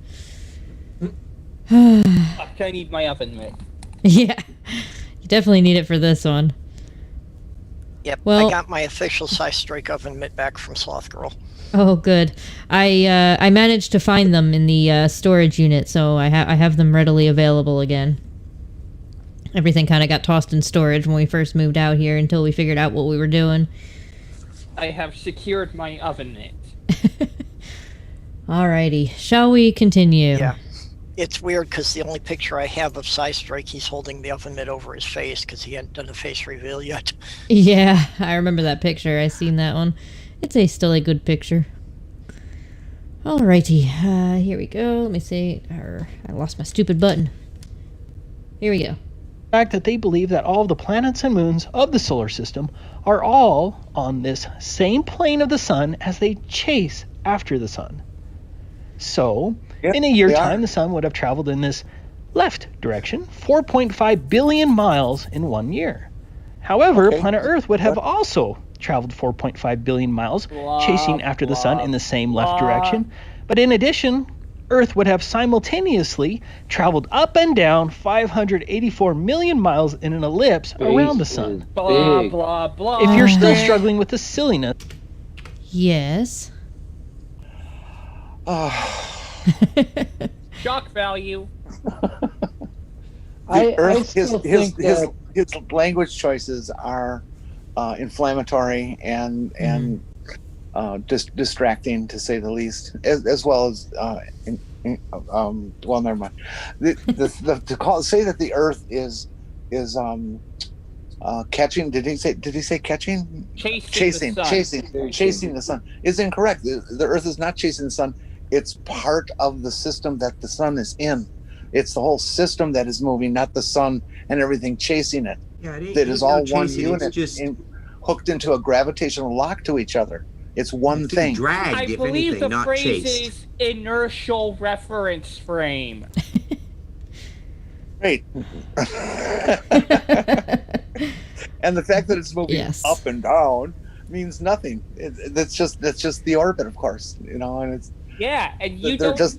I need my oven mitt. Yeah, you definitely need it for this one. Yep, Well- I got my official size strike oven mitt back from Sloth Girl. Oh, good. I managed to find them in the storage unit, so I have them readily available again. Everything kind of got tossed in storage when we first moved out here until we figured out what we were doing. I have secured my oven mitt. Alrighty, shall we continue? Yeah. It's weird because the only picture I have of Size Strike, he's holding the oven mitt over his face because he hadn't done a face reveal yet. Yeah, I remember that picture. I seen that one. It's still a good picture. Alrighty, here we go. Let me see. I lost my stupid button. Here we go. Fact that they believe that all of the planets and moons of the solar system are all on this same plane of the sun as they chase after the sun. So, Yep, in a year they are. time, the sun would have traveled in this left direction 4.5 billion miles in 1 year. However, Okay. planet Earth would have also traveled 4.5 billion miles Blah, chasing after the sun blah, in the same left blah. direction. But in addition, Earth would have simultaneously traveled up and down 584 million miles in an ellipse around the sun. Blah, Big. blah, blah. If you're still struggling with the silliness, Yes. Shock value. I Earth, still think that his language choices are inflammatory and distracting, to say the least, as well as well, never mind. Say that the Earth is catching. Did he say catching? Chasing the sun. Chasing the sun is incorrect. The Earth is not chasing the sun. It's part of the system that the sun is in. It's the whole system that is moving, not the sun and everything chasing it. Yeah, it ain't- That is ain't no all one chasing, unit, It's just hooked into a gravitational lock to each other. It's one it's being thing. dragged, I if believe anything, the not phrase chased. is inertial reference frame. Great. And the fact that it's moving Yes. up and down means nothing. That's just the orbit, of course. And it's Yeah, and you they're don't.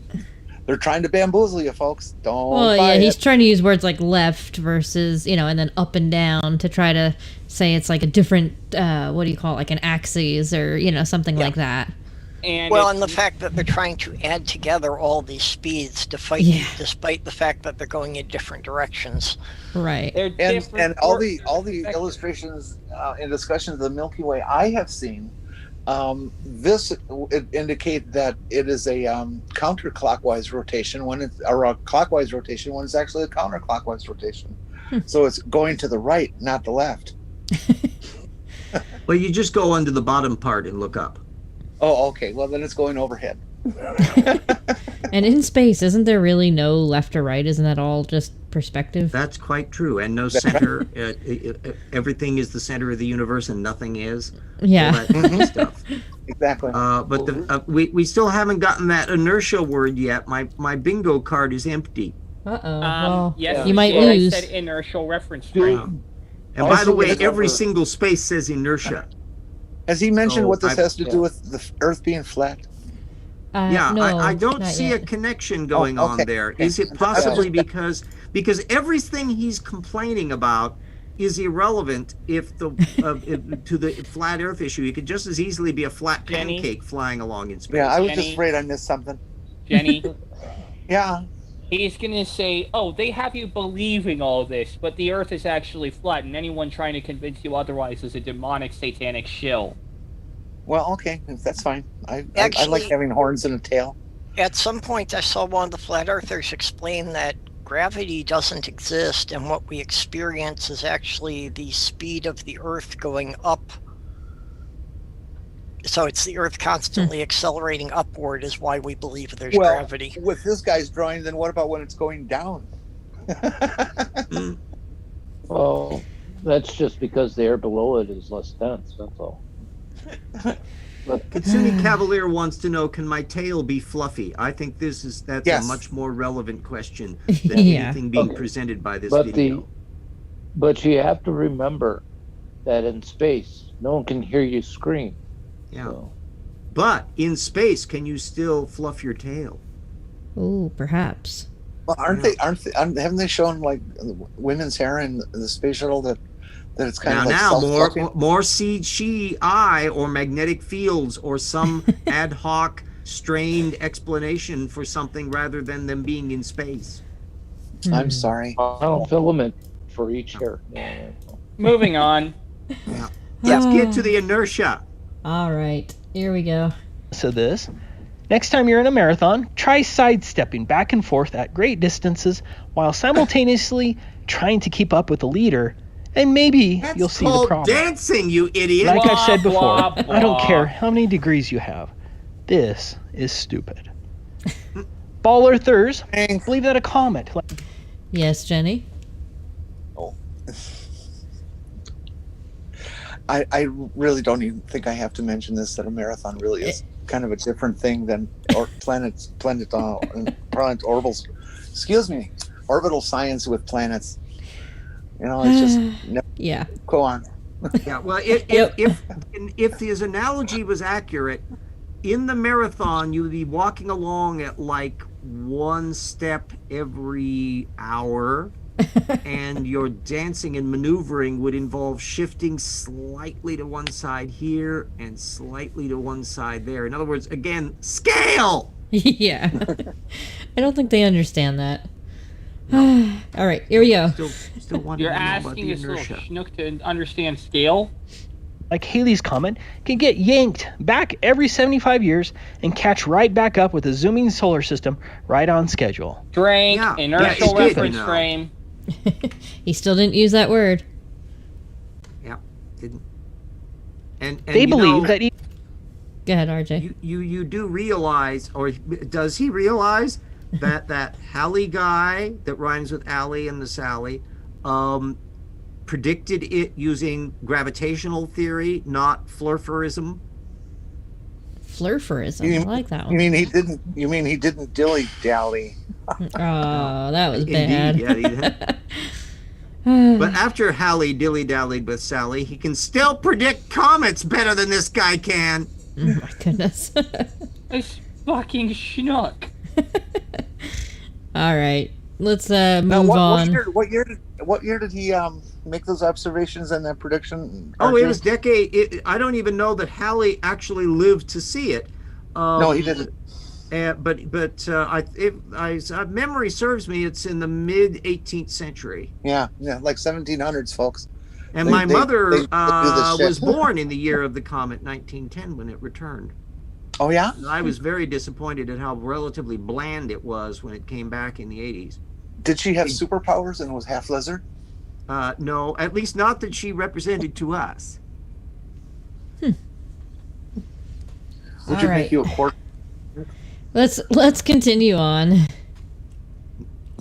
they're trying to bamboozle you, folks. Don't Well, buy yeah, he's it. trying to use words like left versus, and then up and down to try to say it's like a different, what do you call it, like an axis or, something like that. And Well, it's- and the fact that they're trying to add together all these speeds to fight, Yeah. despite the fact that they're going in different directions. Right. they're And different all or- the illustrations and discussions of the Milky Way I have seen, this indicate that it is a counterclockwise rotation or a clockwise rotation when it's actually a counterclockwise rotation. So it's going to the right, not the left. Well, you just go under the bottom part and look up. Oh, okay. Well, then it's going overhead. And in space, isn't there really no left or right? Isn't that all just perspective? That's quite true. And no center. Everything is the center of the universe, and nothing is. Yeah. All that kind of stuff. Exactly. But we still haven't gotten that inertia word yet. My bingo card is empty. Uh-oh. Well, yes, you might did. lose. I said inertial reference frame. And I by the assume way, it's every over. single space says inertia. Has he mentioned So what this I've- has to do with the Earth being flat? Yeah, no, I don't not see yet. a connection going okay. on there. Is it possibly because everything he's complaining about is irrelevant to the flat Earth issue? It could just as easily be a flat Jenny? pancake flying along in space. Yeah, I was just Jenny? afraid I missed something. Jenny, Yeah. He's going to say, oh, they have you believing all this, but the Earth is actually flat, and anyone trying to convince you otherwise is a demonic, satanic shill. Well, okay, that's fine. I like Actually- having horns and a tail. At some point, I saw one of the flat earthers explain that gravity doesn't exist, and what we experience is actually the speed of the Earth going up. So it's the Earth constantly accelerating upward is why we believe there's Well, gravity. with this guy's drawing, then what about when it's going down? Well, that's just because the air below it is less dense. That's all. But Kitsune Cavalier wants to know, can my tail be fluffy? I think that's Yes. a much more relevant question than Yeah. anything being Okay. presented by this but video. but you have to remember that in space, no one can hear you scream. Yeah. So, But in space, can you still fluff your tail? Oh, perhaps. Well, haven't they shown like women's hair in the space shuttle that it's kind of like Now, self-fluffing? more CGI or magnetic fields or some ad hoc strained explanation for something rather than them being in space. I'm sorry. filament for each hair. Yeah. Moving on. Let's get to the inertia. All right, here we go. So this. Next time you're in a marathon, try sidestepping back and forth at great distances while simultaneously trying to keep up with the leader, and maybe That's you'll see the called problem. dancing, you idiot. Like I've said before, Blah, blah, I don't blah. care how many degrees you have. This is stupid. Ball Earthers believe that a comet, like Yes, Jenny. I really don't even think I have to mention this, that a marathon really is kind of a different thing than planet orbital. Excuse me, orbital science with planets. You know, it's just Yeah. go on. Yeah, well, Yep. if his analogy was accurate, in the marathon, you would be walking along at like one step every hour, and your dancing and maneuvering would involve shifting slightly to one side here and slightly to one side there. In other words, again, scale! Yeah. I don't think they understand that. All right, here we go. Still wanting You're to know about asking the this little inertia. schnook to understand scale? Halley's Comet can get yanked back every 75 years and catch right back up with a zooming solar system right on schedule. Drink, Yeah, inertial it did, reference you know. frame. He still didn't use that word. Yeah, didn't. And They you believe know, that Go ahead, RJ. you do realize, or does he realize that Halley guy that rhymes with Alley and the Sally predicted it using gravitational theory, not flurferism? Flurferism. I like that You one. mean he didn't dilly dally? Oh, that was Indeed, bad. yeah, he did. But after Halley dilly-dallied with Sally, he can still predict comets better than this guy can. Oh my goodness. This fucking schnook. All right, let's move Now, on. what year did he make those observations and that prediction? Oh, it RJ? was I don't even know that Halley actually lived to see it. No, he didn't. But if memory serves me, it's in the mid 18th century. Yeah, like 1700s, folks. And They- my they- mother they do this shit. was born in the year of the comet 1910 when it returned. Oh yeah. And I was very disappointed at how relatively bland it was when it came back in the 80s. Did she have superpowers and was half lizard? No, at least not that she represented to us. Would All you right. make you a quarter? Let's continue on.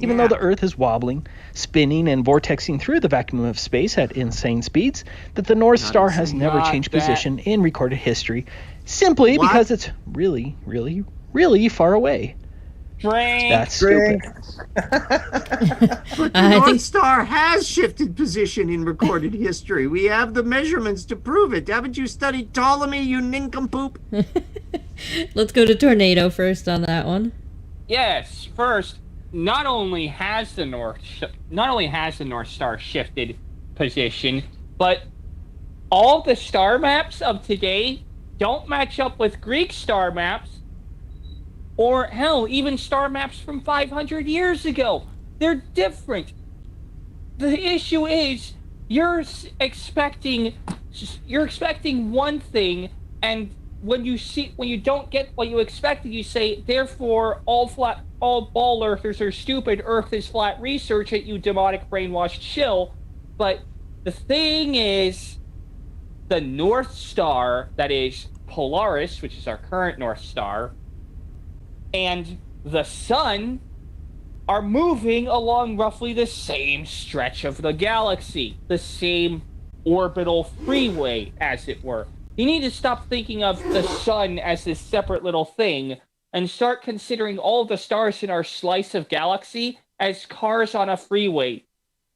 even though the Earth is wobbling, spinning, and vortexing through the vacuum of space at insane speeds, that the North Star has never Not changed that- position in recorded history, simply What? because it's really, really, really far away. Drink. That's stupid. But the I North think- Star has shifted position in recorded history. We have the measurements to prove it. Haven't you studied Ptolemy, you nincompoop? Let's go to Tornado first on that one. Yes. First, not only has the North Star shifted position, but all the star maps of today don't match up with Greek star maps. Or hell, even star maps from 500 years ago. They're different. The issue is you're expecting one thing, and when you don't get what you expected, you say, therefore all ball earthers are stupid, Earth is flat, research it, you demonic brainwashed shill. But the thing is, the North Star, that is Polaris, which is our current North Star, and the sun are moving along roughly the same stretch of the galaxy, the same orbital freeway, as it were. You need to stop thinking of the sun as this separate little thing and start considering all the stars in our slice of galaxy as cars on a freeway,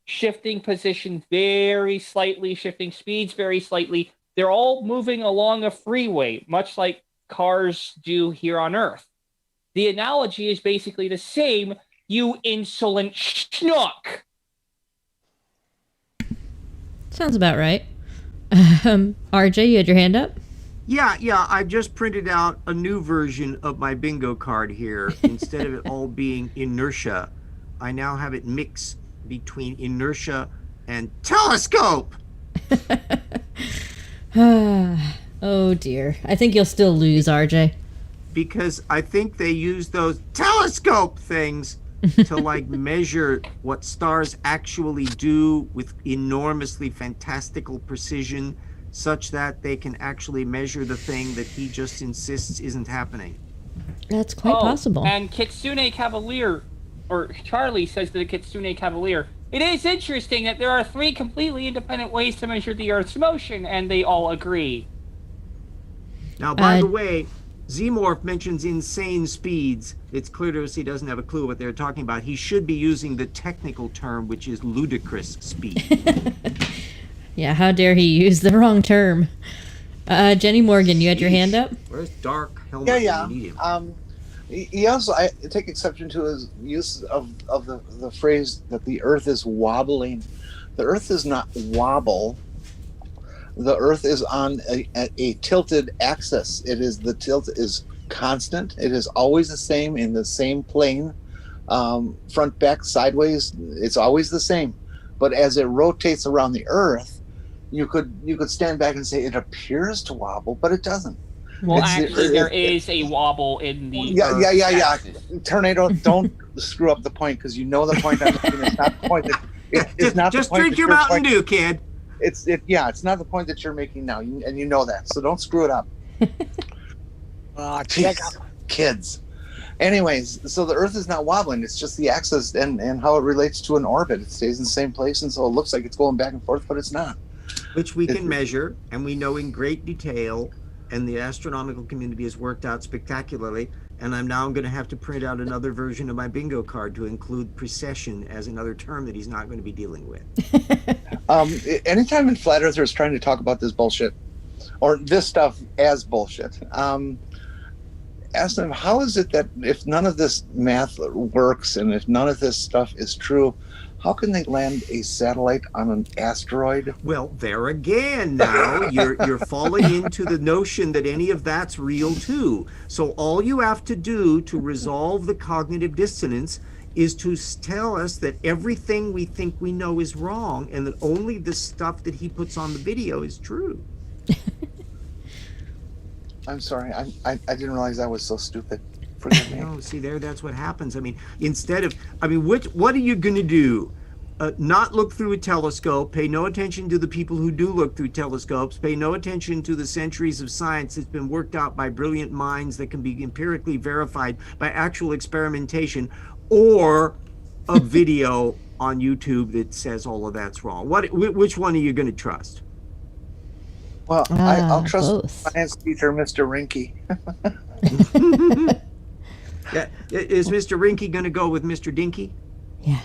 shifting position very slightly, shifting speeds very slightly. They're all moving along a freeway, much like cars do here on Earth. The analogy is basically the same, you insolent schnook. Sounds about right. RJ, you had your hand up? Yeah, I've just printed out a new version of my bingo card here. Instead of it all being inertia, I now have it mixed between inertia and telescope. Oh dear. I think you'll still lose, RJ. Because I think they use those telescope things to like measure what stars actually do with enormously fantastical precision, such that they can actually measure the thing that he just insists isn't happening. That's quite possible. And Kitsune Cavalier, or Charlie says to the Kitsune Cavalier, it is interesting that there are 3 completely independent ways to measure the Earth's motion, and they all agree. Now, by the way, Xmorph mentions insane speeds. It's clear to us he doesn't have a clue what they're talking about. He should be using the technical term, which is ludicrous speed. Yeah, how dare he use the wrong term. Jenny Morgan, you had your hand up? Where's Dark Helmet? Yeah. when you need him? He also, I take exception to his use of the phrase that the Earth is wobbling. The Earth does not wobble. The Earth is on a tilted axis. The tilt is constant. It is always the same in the same plane, front, back, sideways. It's always the same. But as it rotates around the Earth, you could stand back and say it appears to wobble, but it doesn't. Well, there is a wobble in the yeah. axis. Tornado, don't screw up the point, because you know the point I'm making. It's not the point that it's not. Just the point drink your Mountain Dew, kid. It's not the point that you're making now, and you know that. So don't screw it up. Kids. Anyways, so the Earth is not wobbling. It's just the axis and how it relates to an orbit. It stays in the same place, and so it looks like it's going back and forth, but it's not. Which we can measure, and we know in great detail, and the astronomical community has worked out spectacularly. And I'm now going to have to print out another version of my bingo card to include precession as another term that he's not going to be dealing with. Anytime in flat earthers trying to talk about this bullshit, or this stuff as bullshit, ask them, how is it that if none of this math works and if none of this stuff is true, how can they land a satellite on an asteroid? Well, there again, now you're falling into the notion that any of that's real too. So all you have to do to resolve the cognitive dissonance is to tell us that everything we think we know is wrong, and that only the stuff that he puts on the video is true. I'm sorry, I didn't realize I was so stupid. Forgive me. No, see there, that's what happens. I mean, what are you going to do? Not look through a telescope, pay no attention to the people who do look through telescopes, pay no attention to the centuries of science that's been worked out by brilliant minds that can be empirically verified by actual experimentation, or a video on YouTube that says all of that's wrong. Which one are you going to trust? Well, I'll trust both. science teacher, Mr. Rinky. Yeah, is Mr. Rinky going to go with Mr. Dinky? Yeah.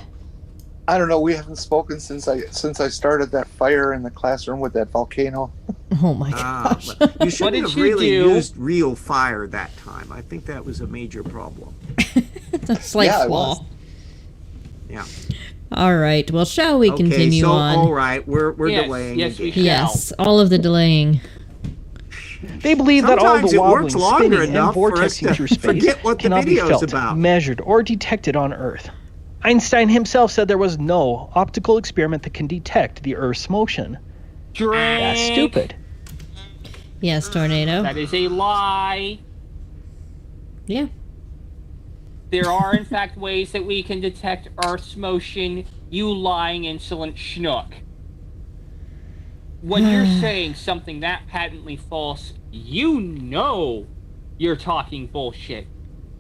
I don't know. We haven't spoken since I started that fire in the classroom with that volcano. Oh my gosh. You shouldn't did have you really do? used real fire that time. I think that was a major problem. It's a slight Yeah, it flaw. was. Yeah. All right. Well, shall we continue so, on? all right, we're Yes, delaying. yes, we again. shall. Yes, all of the delaying. They believe that all Sometimes the it works wobbling, longer spinning, and enough for us vortexing to through space forget what the cannot be video's felt, about. measured, or detected on Earth. Einstein himself said there was no optical experiment that can detect the Earth's motion. Drink. That's stupid. Yes, Tornado. That is a lie. Yeah. There are, in fact, ways that we can detect Earth's motion. You lying, insolent schnook. When you're saying something that patently false, you know you're talking bullshit.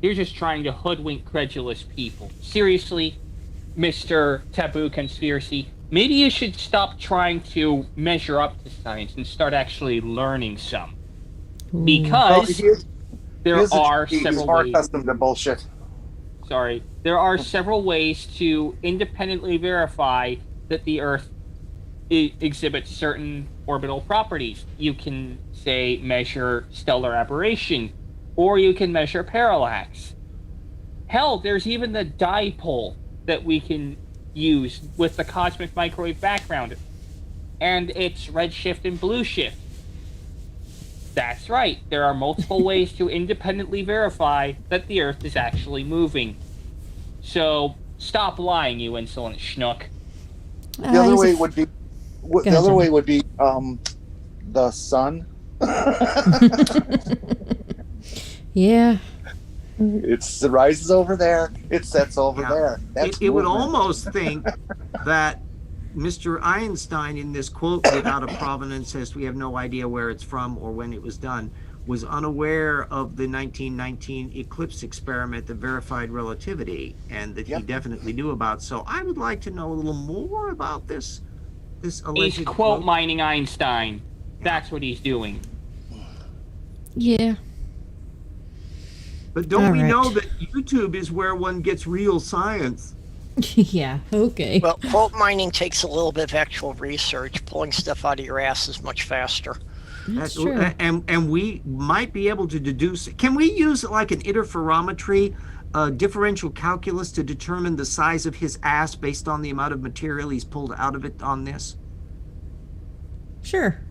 You're just trying to hoodwink credulous people. Seriously, Mr. Taboo Conspiracy, maybe you should stop trying to measure up to science and start actually learning some. Because there are he's several more ways. accustomed to bullshit. Sorry. There are several ways to independently verify that the Earth exhibits certain orbital properties. You can, say, measure stellar aberration, or you can measure parallax. Hell, there's even the dipole that we can use with the cosmic microwave background, and it's redshift and blue shift. That's right. There are multiple ways to independently verify that the Earth is actually moving. So, stop lying, you insolent schnook. The other way would be the sun. Yeah. It rises over there. It sets over Yeah. there. That's It would movement. almost think that Mr. Einstein, in this quote without a provenance, says we have no idea where it's from or when it was done, was unaware of the 1919 eclipse experiment that verified relativity, and that he definitely knew about. So I would like to know a little more about this alleged He's quote mining Einstein. That's what he's doing. Yeah. But don't All we right. know that YouTube is where one gets real science? Yeah. Okay. Well, quote mining takes a little bit of actual research. Pulling stuff out of your ass is much faster. That's true. And we might be able to deduce. Can we use like an interferometry, differential calculus to determine the size of his ass based on the amount of material he's pulled out of it on this? Sure.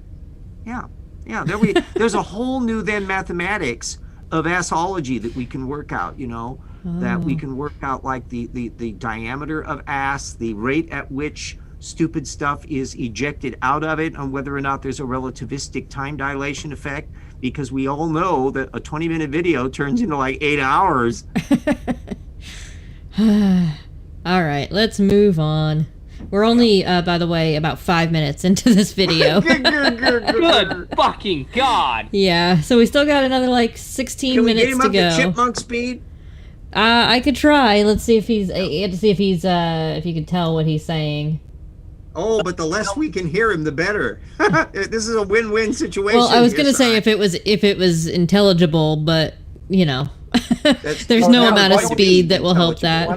Yeah. There's a whole new then mathematics of assology that we can work out, that we can work out like the diameter of ass, the rate at which stupid stuff is ejected out of it, and whether or not there's a relativistic time dilation effect, because we all know that a 20-minute video turns into like 8 hours. All right, let's move on. We're only, by the way, about 5 minutes into this video. Good fucking God. Yeah, so we still got another like 16 Can we minutes get him to up go. to chipmunk speed? I could try. Let's see if he's. If you can tell what he's saying. Oh, but the less we can hear him, the better. This is a win-win situation. Well, I was here, gonna say Si. if it was intelligible, but there's Oh, no now, amount why of don't we- speed that will help that.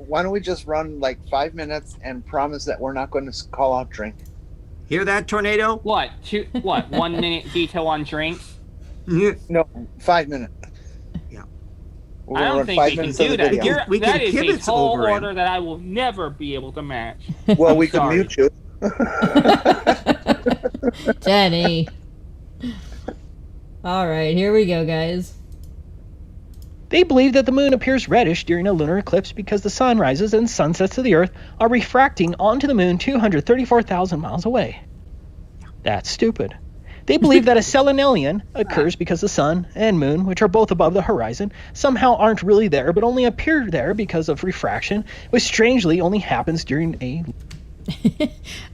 Why don't we just run like 5 minutes and promise that we're not going to call out drink? Hear that, Tornado? What? 1 minute veto on drinks? No, 5 minutes. Yeah. We're I gonna don't run think 5 we can minutes of do the that. video. We That can is a kibitz tall over him. order that I will never be able to match. Well, we could Sorry. mute you. Jenny. All right, here we go, guys. They believe that the moon appears reddish during a lunar eclipse because the sunrises and sunsets of the Earth are refracting onto the moon 234,000 miles away. That's stupid. They believe that a selenelion occurs because the sun and moon, which are both above the horizon, somehow aren't really there but only appear there because of refraction, which strangely only happens during a...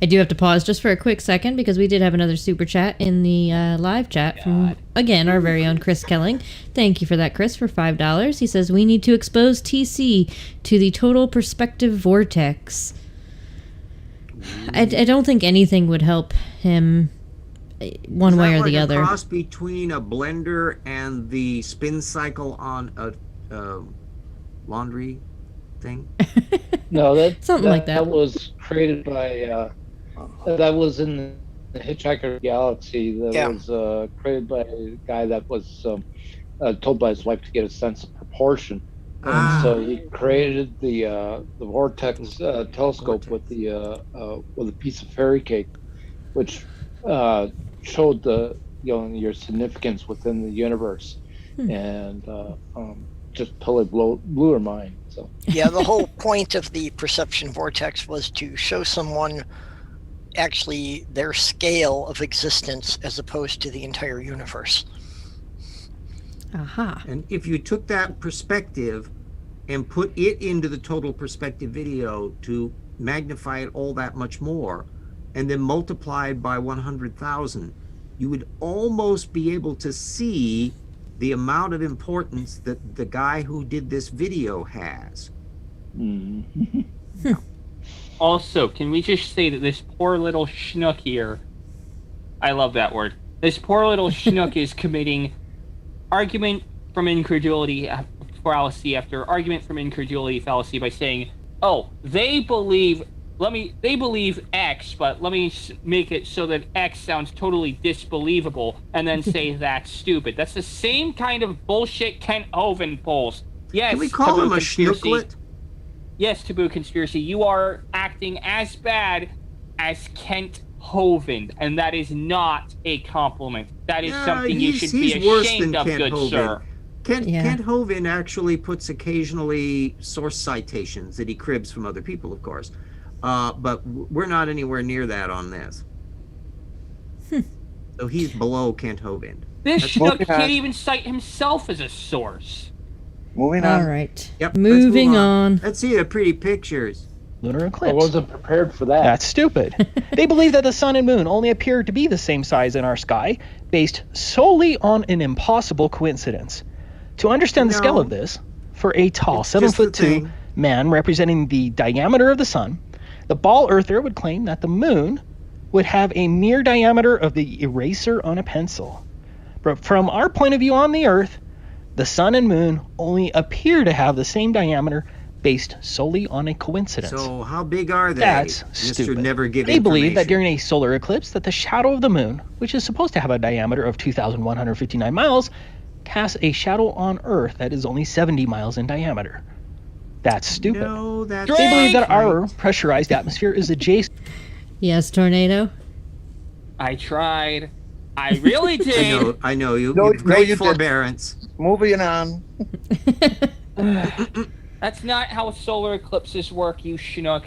I do have to pause just for a quick second because we did have another super chat in the live chat from, again, our very own Chris Kelling. Thank you for that, Chris, for $5. He says, we need to expose TC to the total perspective vortex. I don't think anything would help him one way or the Is that other. like a cross between a blender and the spin cycle on a laundry thing? No, that Something like that. That was created by. That was in the Hitchhiker Galaxy. That was created by a guy that was told by his wife to get a sense of proportion, and so he created the vortex telescope with a piece of fairy cake, which showed the your significance within the universe, and just totally blew her mind. So Yeah, the whole point of the perception vortex was to show someone actually their scale of existence as opposed to the entire universe. Aha. And if you took that perspective and put it into the total perspective video to magnify it all that much more, and then multiplied by 100,000, you would almost be able to see the amount of importance that the guy who did this video has. Also, can we just say that this poor little schnook here, I love that word, this poor little schnook is committing argument from incredulity fallacy after argument from incredulity fallacy by saying, oh, they believe X, but let me make it so that X sounds totally disbelievable, and then say that's stupid. That's the same kind of bullshit Kent Hovind pulls. Yes, Can we call Taboo him a Conspiracy. schnooklet? Yes, Taboo Conspiracy, you are acting as bad as Kent Hovind, and that is not a compliment. That is something you should be ashamed of, good sir. Kent Hovind actually puts occasionally source citations that he cribs from other people, of course. But we're not anywhere near that on this. So he's below Kent Hovind. This Let's schnook move on. can't even cite himself as a source. Moving on. All right. Yep. let's Moving move on. Let's see the pretty pictures. Lunar I eclipse. wasn't prepared for that. That's stupid. They believe that the sun and moon only appear to be the same size in our sky, based solely on an impossible coincidence. To understand the scale No. of this, for a tall It's just the 7'2" thing. man representing the diameter of the sun, the ball earther would claim that the moon would have a mere diameter of the eraser on a pencil. But from our point of view on the Earth, the sun and moon only appear to have the same diameter based solely on a coincidence. So how big are they? That's Mr. stupid. Never Give They believe that Information? during a solar eclipse that the shadow of the moon, which is supposed to have a diameter of 2,159 miles, casts a shadow on Earth that is only 70 miles in diameter. That's stupid. No, that's They believe that right. our pressurized atmosphere is adjacent. Yes, Tornado. I tried. I really did. I know you. No, You've great you didn't. forbearance. Moving on. That's not how solar eclipses work, you schnook.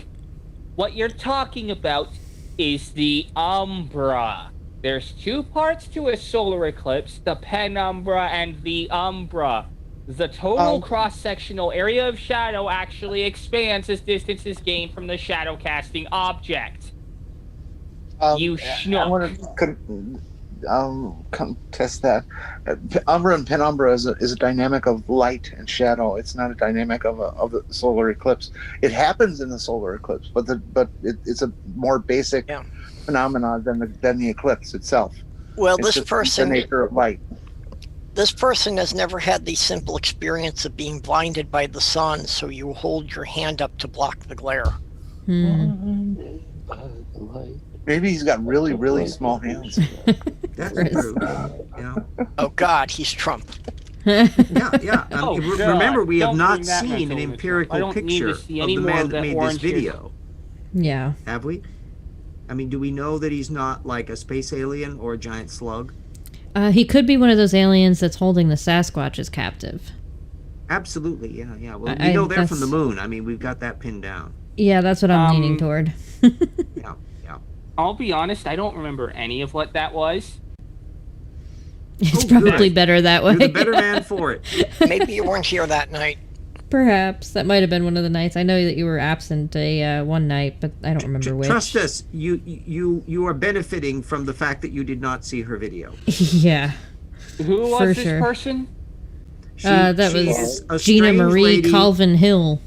What you're talking about is the umbra. There's two parts to a solar eclipse, the penumbra and the umbra. The total cross-sectional area of shadow actually expands as distance is gained from the shadow casting object. You I schnook. want to contest that. Umbra and penumbra is a dynamic of light and shadow. It's not a dynamic of a solar eclipse. It happens in the solar eclipse, but it's a more basic phenomenon than the eclipse itself. Well, It's this just person, the nature of light. this person has never had the simple experience of being blinded by the sun, so you hold your hand up to block the glare. Maybe he's got really, really small hands. That's Chris. true. Yeah. Oh God, he's Trump. Yeah. Oh, Re- God. Remember, we have Don't not bring that seen mental an image up. I empirical don't need to picture see of any the more man of that that made this orange juice. video. Yeah. Have we? I mean, do we know that he's not like a space alien or a giant slug? He could be one of those aliens that's holding the Sasquatches captive. Absolutely, yeah. Well, I- we know they're from the that's- moon. I mean, we've got that pinned down. Yeah, that's what I'm leaning toward. Yeah. I'll be honest, I don't remember any of what that was. It's Oh, probably good. better that way. You're the better man for it. Maybe you weren't here that night. Perhaps that might have been one of the nights. I know that you were absent one night, but I don't remember which. Trust us, you are benefiting from the fact that you did not see her video. Yeah. Who was For this sure. person? That she's was a Gina strange Marie lady Colvin Hill.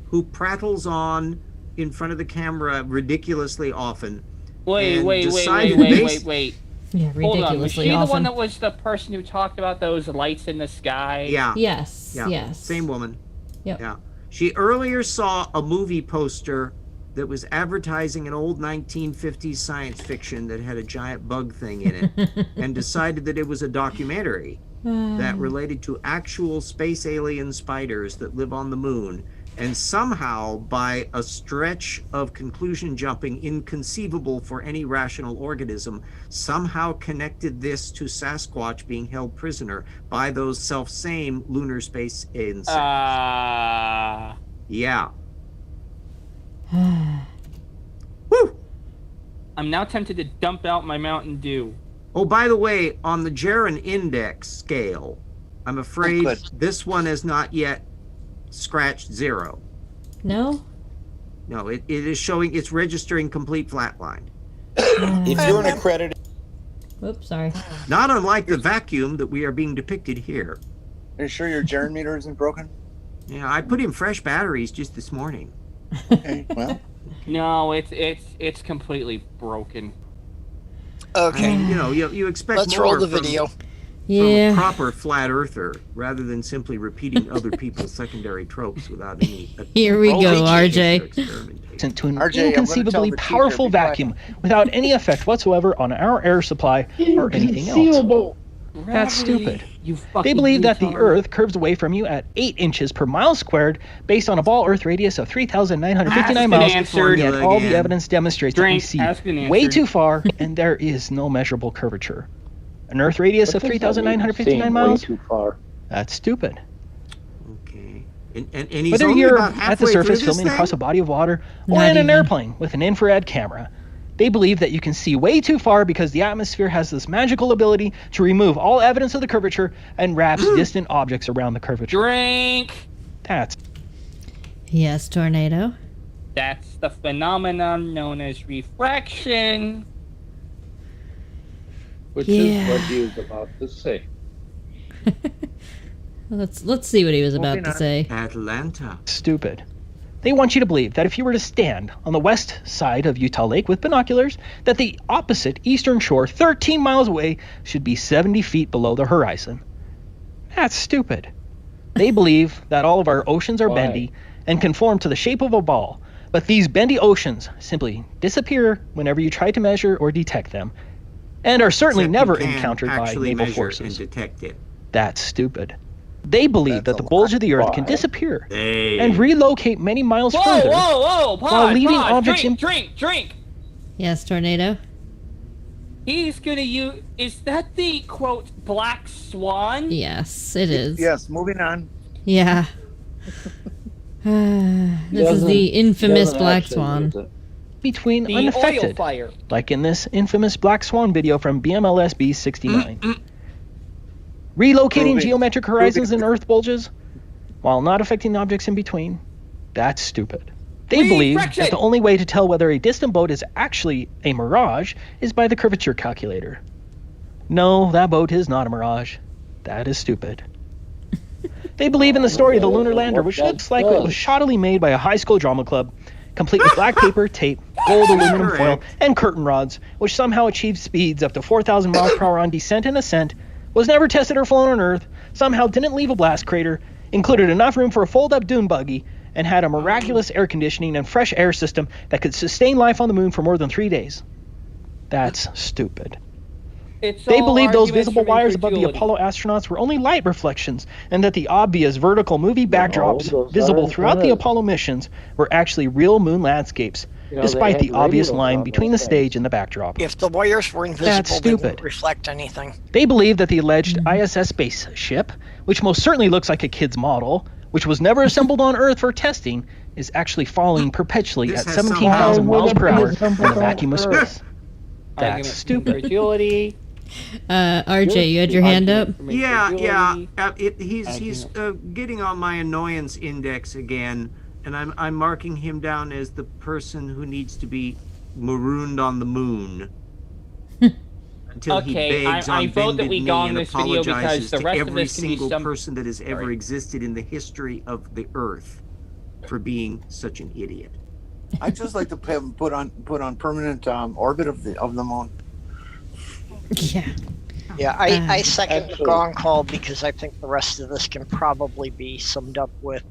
who prattles on in front of the camera ridiculously often. Wait, And wait. decided to Wait. Yeah, Hold on, was ridiculously she the often. one that was the person who talked about those lights in the sky? Yeah. Yes. Yeah. Yes. Same woman. Yep. Yeah. She earlier saw a movie poster that was advertising an old 1950s science fiction that had a giant bug thing in it and decided that it was a documentary that related to actual space alien spiders that live on the moon and somehow, by a stretch of conclusion jumping inconceivable for any rational organism, somehow connected this to Sasquatch being held prisoner by those self-same lunar space insects. Yeah. Woo! I'm now tempted to dump out my Mountain Dew. Oh, by the way, on the Jaron Index scale, I'm afraid good. this one has not yet scratched 0. No? No, it is showing, it's registering complete flatline. If you're an accredited Whoops, sorry. Not unlike the vacuum that we are being depicted here. Are you sure your Jaren meter isn't broken? Yeah, I put in fresh batteries just this morning. Okay, well, No, it's completely broken. Okay, I mean, you expect let's more roll the from- video. from a Yeah. proper flat earther rather than simply repeating other people's secondary tropes without any Here we go, RJ. experimentation. To an RJ, I'm gonna tell inconceivably the teacher powerful before I- vacuum without any effect whatsoever on our air supply or anything else. Inconceivable. That's stupid. You fucking They believe that the retard. Earth curves away from you at 8 inches per mile squared based on a ball Earth radius of 3,959 Asked miles, and answered. yet all the Again. evidence demonstrates that we Drink, see asked and way answered. too far and there is no measurable curvature. An Earth radius of What does that mean, 3,959 seeing miles? Way too far. That's stupid. Okay. And he's Whether only you're about at the halfway surface through this filming across a thing? body of water or Not in an even. airplane with an infrared camera, they believe that you can see way too far because the atmosphere has this magical ability to remove all evidence of the curvature and wraps distant objects around the curvature. Drink. That's Yes, Tornado. That's the phenomenon known as refraction. Which Yeah. is what he was about to say. Let's see what he was about Moving to on. say. Atlanta. stupid. They want you to believe that if you were to stand on the west side of Utah Lake with binoculars, that the opposite eastern shore, 13 miles away, should be 70 feet below the horizon. That's stupid. They believe that all of our oceans are Why? bendy and conform to the shape of a ball, but these bendy oceans simply disappear whenever you try to measure or detect them, and are certainly Except never you can encountered by actually naval measure forces. and detect it. That's stupid. They believe That's that the a bulge lot. of the Earth can Why? disappear Hey. and relocate many miles Whoa, further. whoa, pause, while leaving pause. objects Drink, drink. Yes, Tornado. He's gonna use. Is that the quote black swan? Yes, it is. yes, moving on. Yeah. This is the infamous Black Swan. Between The oil unaffected, fire. like in this infamous Black Swan video from BMLSB 69. Relocating Proving- geometric horizons in Earth bulges while not affecting objects in between, that's stupid. They believe Refraction! that the only way to tell whether a distant boat is actually a mirage is by the curvature calculator. No, that boat is not a mirage. That is stupid. They believe in the story of the lunar lander, which looks like it was shoddily made by a high school drama club, complete with black paper, tape, gold aluminum foil, Correct. and curtain rods, which somehow achieved speeds up to 4,000 miles per hour on descent and ascent, was never tested or flown on Earth, somehow didn't leave a blast crater, included enough room for a fold-up dune buggy, and had a miraculous air conditioning and fresh air system that could sustain life on the moon for more than 3 days. That's stupid. It's They all believe those arguments visible from wires above the incredulity. Apollo astronauts were only light reflections, and that the obvious vertical movie backdrops those visible aren't throughout the good. Apollo missions were actually real moon landscapes, You know, despite they the had obvious radios line on between the those stage and the backdrop. If the wires were invisible, That's they stupid. wouldn't reflect anything. They believe that the alleged ISS spaceship, which most certainly looks like a kid's model, which was never assembled on Earth for testing, is actually falling perpetually This at has 17,000 somehow- miles per hour in Something the vacuum of on Earth. space. Argument That's from stupid. Incredulity. RJ, you had your hand up? Argument from Yeah. incredulity. He's getting on my annoyance index again, and I'm marking him down as the person who needs to be marooned on the moon. Until he Okay, begs I on vote that bended we knee gong and this video because apologizes the to rest of every this can be single some- person that has ever Sorry. existed in the history of the Earth for being such an idiot. I'd just like to have him put on permanent orbit of the moon. Yeah. Yeah, I second the Actually- gong call because I think the rest of this can probably be summed up with,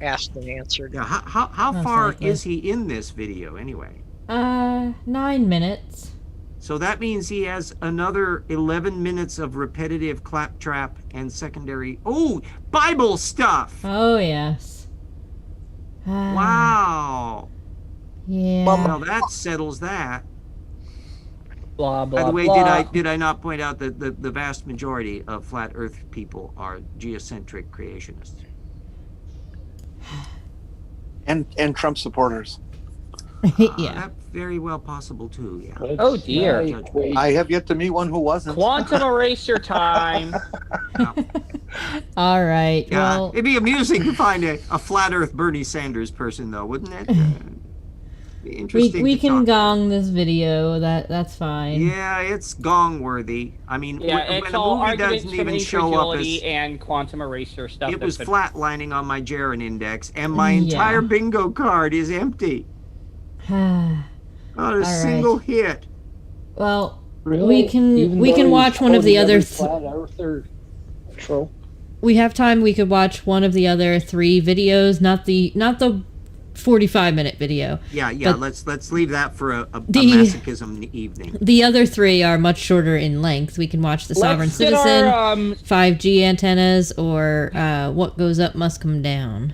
asked and answered. Yeah, how Most far likely. is he in this video anyway? 9 minutes. So that means he has another 11 minutes of repetitive claptrap and secondary. Oh, Bible stuff. Oh, yes. Wow. Yeah. Well, that settles that. Blah blah By the way, blah. did I not point out that the vast majority of flat Earth people are geocentric creationists? And Trump supporters. Yeah. That's very well possible too. Yeah. Let's Oh, dear. not equate- I have yet to meet one who wasn't. Quantum eraser time. All right. Yeah. Well, It'd be amusing to find a flat Earth Bernie Sanders person, though, wouldn't it? Be interesting. we to can talk to. gong this video. That's fine. Yeah, it's gong worthy. I mean, Yeah, when it's the all movie arguments doesn't from even show up incredulity as and quantum eraser stuff. it was that's been- flatlining on my Jaren index, and my Yeah. entire bingo card is empty. Not a All single right. hit. Well, Really? we can Even we though can he's watch one of the quoting other. every flat earther trope. We have time. We could watch one of the other 3 videos, not the 45-minute video. Yeah, yeah. But Let's leave that for a the- masochism evening. The other 3 are much shorter in length. We can watch the Sovereign Let's get Citizen, our, 5G antennas, or What Goes Up Must Come Down.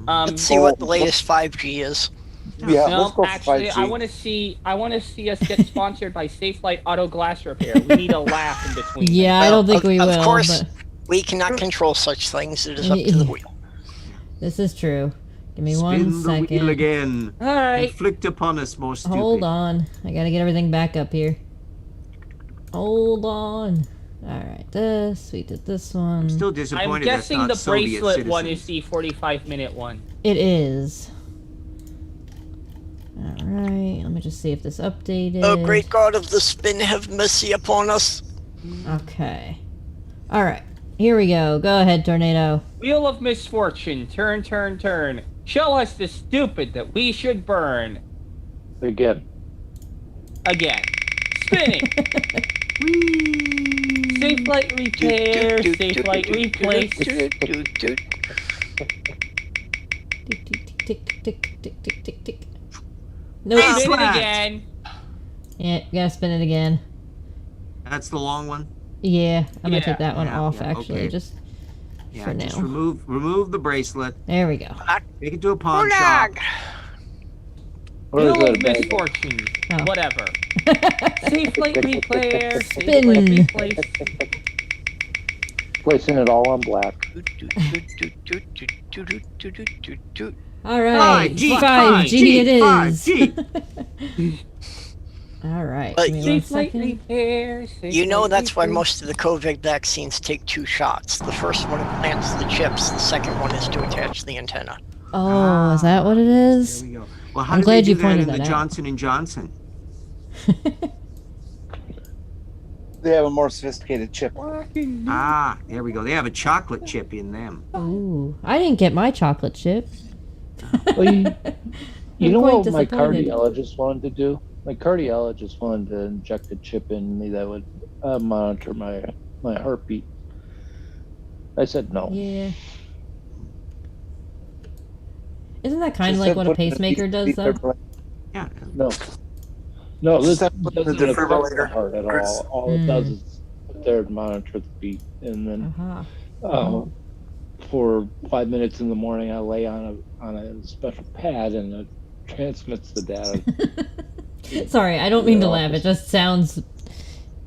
Let's see what the latest 5G is. Yeah, no, let's go actually, 5G. I want to see us get sponsored by Safe Light Auto Glass Repair. We need a laugh in between. Yeah, I Well, don't think we of will. course. But We cannot control such things. It is up to the wheel. this is true. Give me Spin 1 the wheel second. again. All right. Inflict upon us, most stupid. Hold on. I gotta get everything back up here. Hold on. Alright, we did this one. Still I'm disappointed that's guessing not the Soviet bracelet one citizens. is the 45-minute one. It is. Alright, let me just see if this updated. Oh, great God of the spin, have mercy upon us. Okay. Alright, here we go. Go ahead, Tornado. Wheel of misfortune, turn, turn, turn. Show us the stupid that we should burn. Again. Again. Spinning. Safe light repair, safe light replace. Tick, tick, tick, tick, tick, tick, tick. Nope. Spin it flat. again. Yeah, gotta spin it again. That's the long one. Yeah, I'm gonna Yeah. take that one Yeah, off yeah, actually. okay. Just Yeah, For just now. remove the bracelet. there we go. Take it to a pawn shop. Or is Wheel that of a bad misfortune. Oh. Whatever. Safe light repair, safe Spin. light replace. placing it all on black? All right, 5G, 5G it 5G. is. All right, But give me 1 Safe light second. repair, safe You know light that's why replace. most of the COVID vaccines take 2 shots. The first one plants the chips. The second one is to attach the antenna. Oh, is that what it is? There we go. Well, how I'm do glad they you do that pointed in the that out. Johnson and Johnson? They have a more sophisticated chip. Ah, there we go. They have a chocolate chip in them. Ooh, I didn't get my chocolate chip. Well, you know quite what my disappointed. cardiologist wanted to do? My cardiologist wanted to inject a chip in me that would monitor my heartbeat. I said no. Yeah. Isn't that kind of Just like said what a put it in pacemaker does, the though? defibrillator. Yeah. No. No, this Just put it in the doesn't affect the defibrillator. heart at Chris. all. All it does is sit there and monitor the beat. And then Uh-huh. for 5 minutes in the morning, I lay on a special pad and it transmits the data. Sorry, I don't mean to Yeah. laugh. It just sounds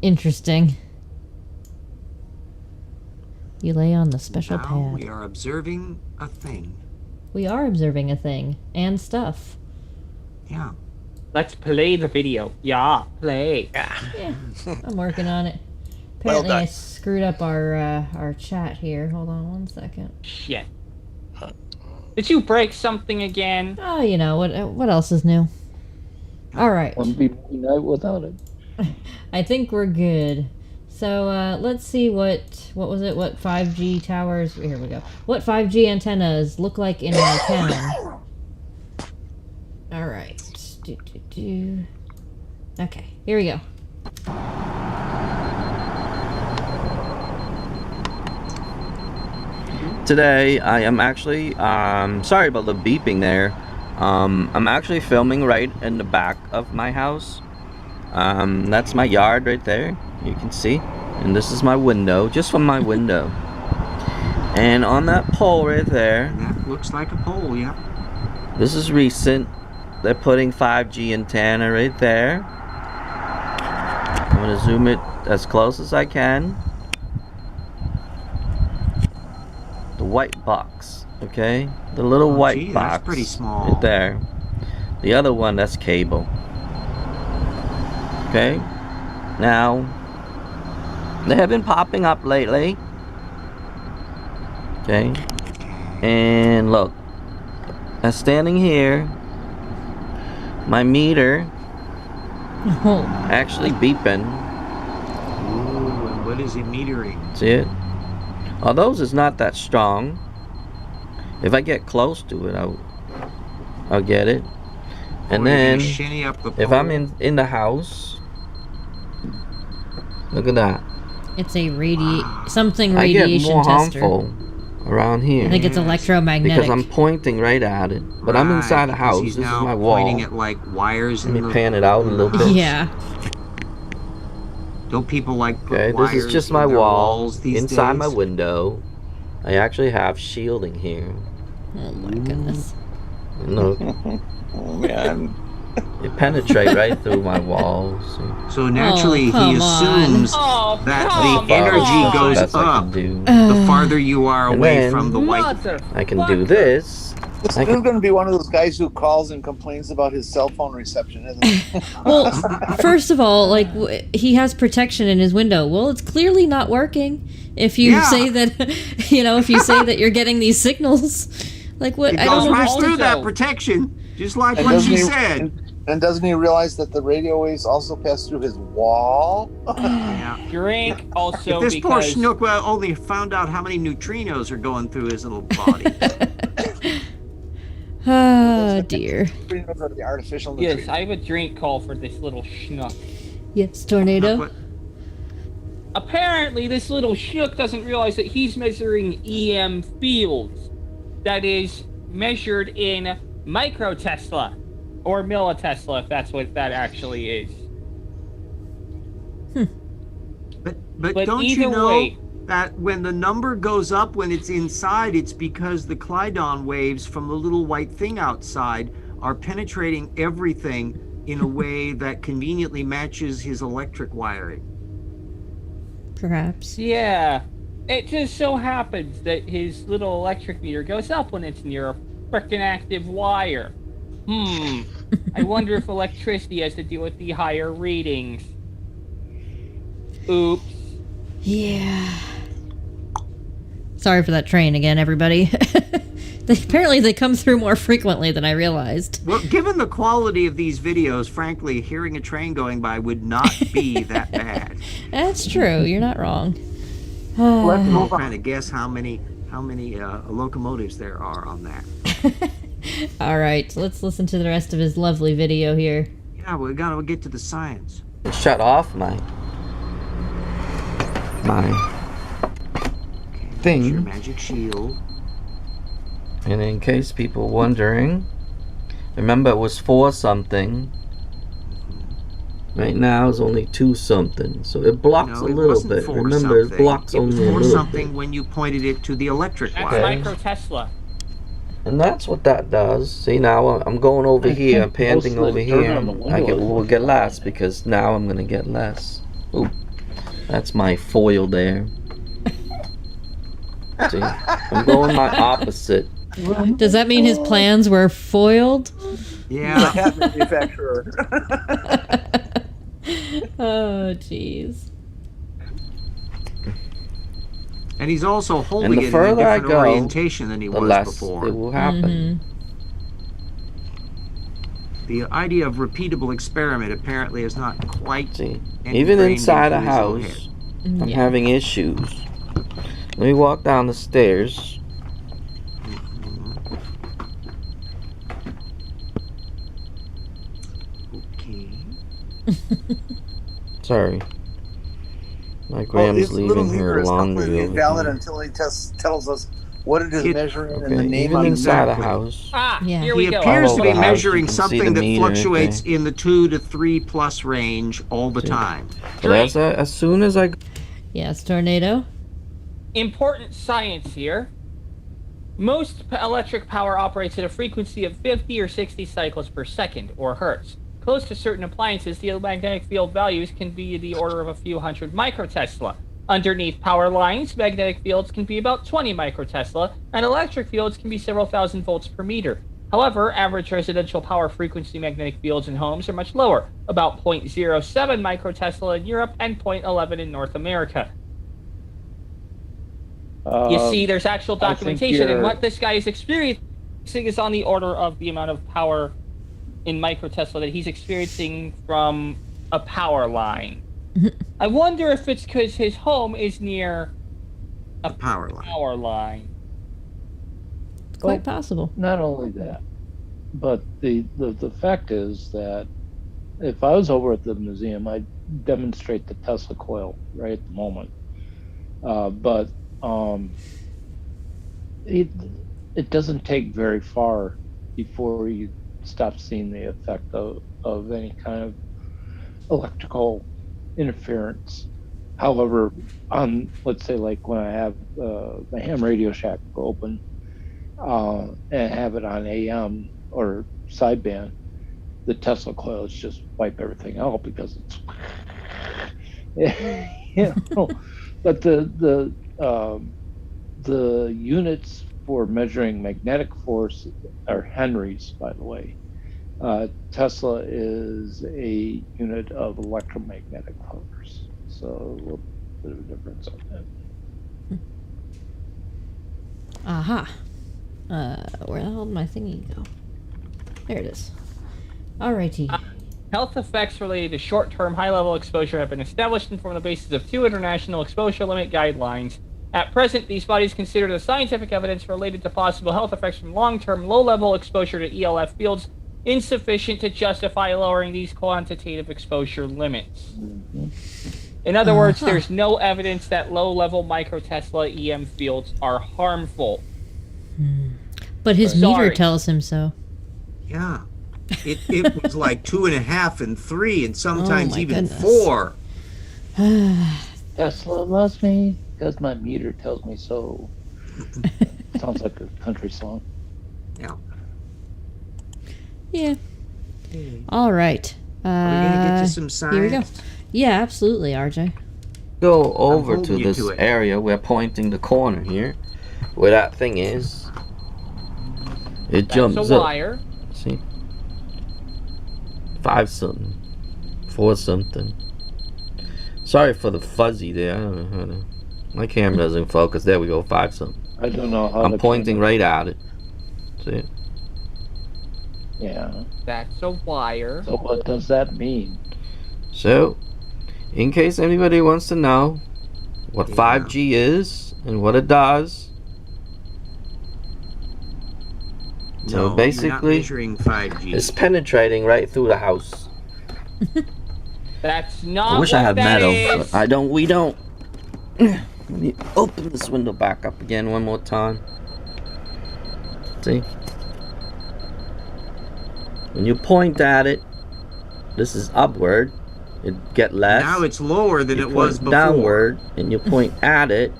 interesting. You lay on the special Now pad. we are observing a thing. We are observing a thing and stuff. Yeah. Let's play the video. Yeah, play. Yeah, I'm working on it. Well Apparently, I done. screwed up our chat here. Hold on 1 second. Shit. Did you break something again? Oh, you know what else is new? All right, Wouldn't be movie night without it. I think we're good. So let's see what was it? What 5G towers? Here we go. What 5G antennas look like in my town? All right. Okay, here we go. Today, I am actually, sorry about the beeping there. I'm actually filming right in the back of my house. That's my yard right there, you can see. And this is my window, just from my window. And on that pole right there, That looks like a pole, yeah. This is recent. They're putting 5G antenna right there. I'm gonna zoom it as close as I can. The white box, okay? The little white gee, box. that's pretty small. Right there. The other one, that's cable. Okay? Now, they have been popping up lately. Okay? And look. I'm standing here. My meter Oh, actually beeping. Ooh, and what is he metering? See it? Although it's not that strong. If I get close to it, I'll get it. And Oh, you're gonna then shinny up the if pole? I'm in the house, look at that. it's a something I get radiation more tester. harmful around here. I think it's Yes. electromagnetic. Because I'm pointing right at it. But I'm inside the because house. He's This is now my wall. pointing at like wires Let in me the. pan it out a little bit. Yeah. Don't people like put Okay, wires this is just in my their wall. walls these Inside days? my window. I actually have shielding here. Oh my goodness. And look, Oh man. it penetrates right through my walls. So naturally, come he on. assumes Oh, that come the energy on. goes That's the best I up can do. the farther you are And away then- from the white. Mother. I can do this. This I is can, going to be one of those guys who calls and complains about his cell phone reception, isn't it? Well, first of all, like he has protection in his window. Well, it's clearly not working. If you Yeah. say that, if you say that you're getting these signals, like what? It I goes don't right know. through that Also- protection, just like And what doesn't she he- said. And doesn't he realize that the radio waves also pass through his wall? Yeah. Drink also If this poor because schnook only found out how many neutrinos are going through his little body. Oh dear. Neutrinos are the artificial yes, neutrinos. I have a drink call for this little schnook. Yes, tornado. But- Apparently, this little schnook doesn't realize that he's measuring EM fields. That is measured in microtesla or millitesla, if that's what that actually is. But But don't either you know way- that when the number goes up when it's inside, it's because the Clydon waves from the little white thing outside are penetrating everything in a way that conveniently matches his electric wiring. Perhaps. Yeah, it just so happens that his little electric meter goes up when it's near a frickin' active wire. I wonder if electricity has to do with the higher readings. Oops. Yeah. Sorry for that train again, everybody. Apparently they come through more frequently than I realized. Well, given the quality of these videos, frankly, hearing a train going by would not be that bad. That's true. You're not wrong. Let's I'm move on. trying to guess how many locomotives there are on that. All right, let's listen to the rest of his lovely video here. Yeah, we gotta get to the science. shut off my Your thing. magic shield. And in case people wondering, remember it was 4 something. Right now it's only 2 something, so it blocks No, a it little wasn't bit. for Remember, something. it blocks It was only a for little something bit. when you pointed it to the electric That's wire. Okay. microtesla. And that's what that does. See, now I'm going over I here, I'm think most panting of the over dirt here. on the I window will is- get less because now I'm gonna get less. Ooh, that's my foil there. See, I'm going my opposite. Does that mean his plans were foiled? The Yeah, hat manufacturer. Oh, jeez. and he's also holding the it in a further I different go, orientation than he The was less before. it will happen. The idea of repeatable experiment apparently is not quite See, ingrained even inside a into his little house, head. I'm Yeah. having issues. Let me walk down the stairs. Okay. Sorry. My Well, Graham's his little leaving meter her is laundry completely over invalid here. until he tells us what it is It- measuring and the Okay, name even on the inside a Exactly. house. Ah, Yeah. here He we go. appears All to over be the house, you measuring can see something the that meter, fluctuates okay. in the 2 to 3 plus range all the See. time. But as soon as I Yes, tornado. Important science here. Most electric power operates at a frequency of 50 or 60 cycles per second, or hertz. Close to certain appliances, the magnetic field values can be the order of a few hundred microtesla. Underneath power lines, magnetic fields can be about 20 microtesla, and electric fields can be several thousand volts per meter. However, average residential power frequency magnetic fields in homes are much lower, about 0.07 microtesla in Europe and 0.11 in North America. You see, there's actual documentation, and what this guy is experiencing is on the order of the amount of power in microtesla that he's experiencing from a power line. I wonder if it's because his home is near a power line. It's quite possible. Not only that, but the fact is that if I was over at the museum, I'd demonstrate the Tesla coil right at the moment. But it doesn't take very far before you stop seeing the effect of any kind of electrical interference. However, on, let's say, like when I have the ham Radio Shack open and have it on AM or sideband, the Tesla coils just wipe everything out because it's but the units for measuring magnetic force are henries, by the way. Tesla is a unit of electromagnetic force, so a little bit of a difference on that. Aha. Where the hell did my thingy go? There it is. Alrighty. Health effects related to short-term high-level exposure have been established and form the basis of 2 international exposure limit guidelines. At present, these bodies consider the scientific evidence related to possible health effects from long-term low-level exposure to ELF fields insufficient to justify lowering these quantitative exposure limits. In other words, there's no evidence that low-level microtesla EM fields are harmful. But his meter tells him so. Yeah. It was like 2.5 and 3 and sometimes even goodness. 4. Tesla loves me because my meter tells me so. Sounds like a country song. Yeah. Yeah. All right. Are we gonna get to some science? Here we go. Yeah, absolutely, RJ. Go over to holding you this to it. area. We're pointing the corner here, where that thing is. It jumps That's a up. wire. See? 5 something. 4 something. Sorry for the fuzzy there. I don't know how to. My camera doesn't focus. There we go. 5 something. I don't know how I'm pointing right at it. See? Yeah. That's a wire. So what does that mean? So, in case anybody wants to know what 5G is and what it does. So No, you're not basically, measuring 5G. it's penetrating right through the house. That's not I wish what I had that metal, is. but we don't. Let me open this window back up again one more time. See? When you point at it, this is upward, it get less. Now it's lower than You it was point before. downward, and you point at it,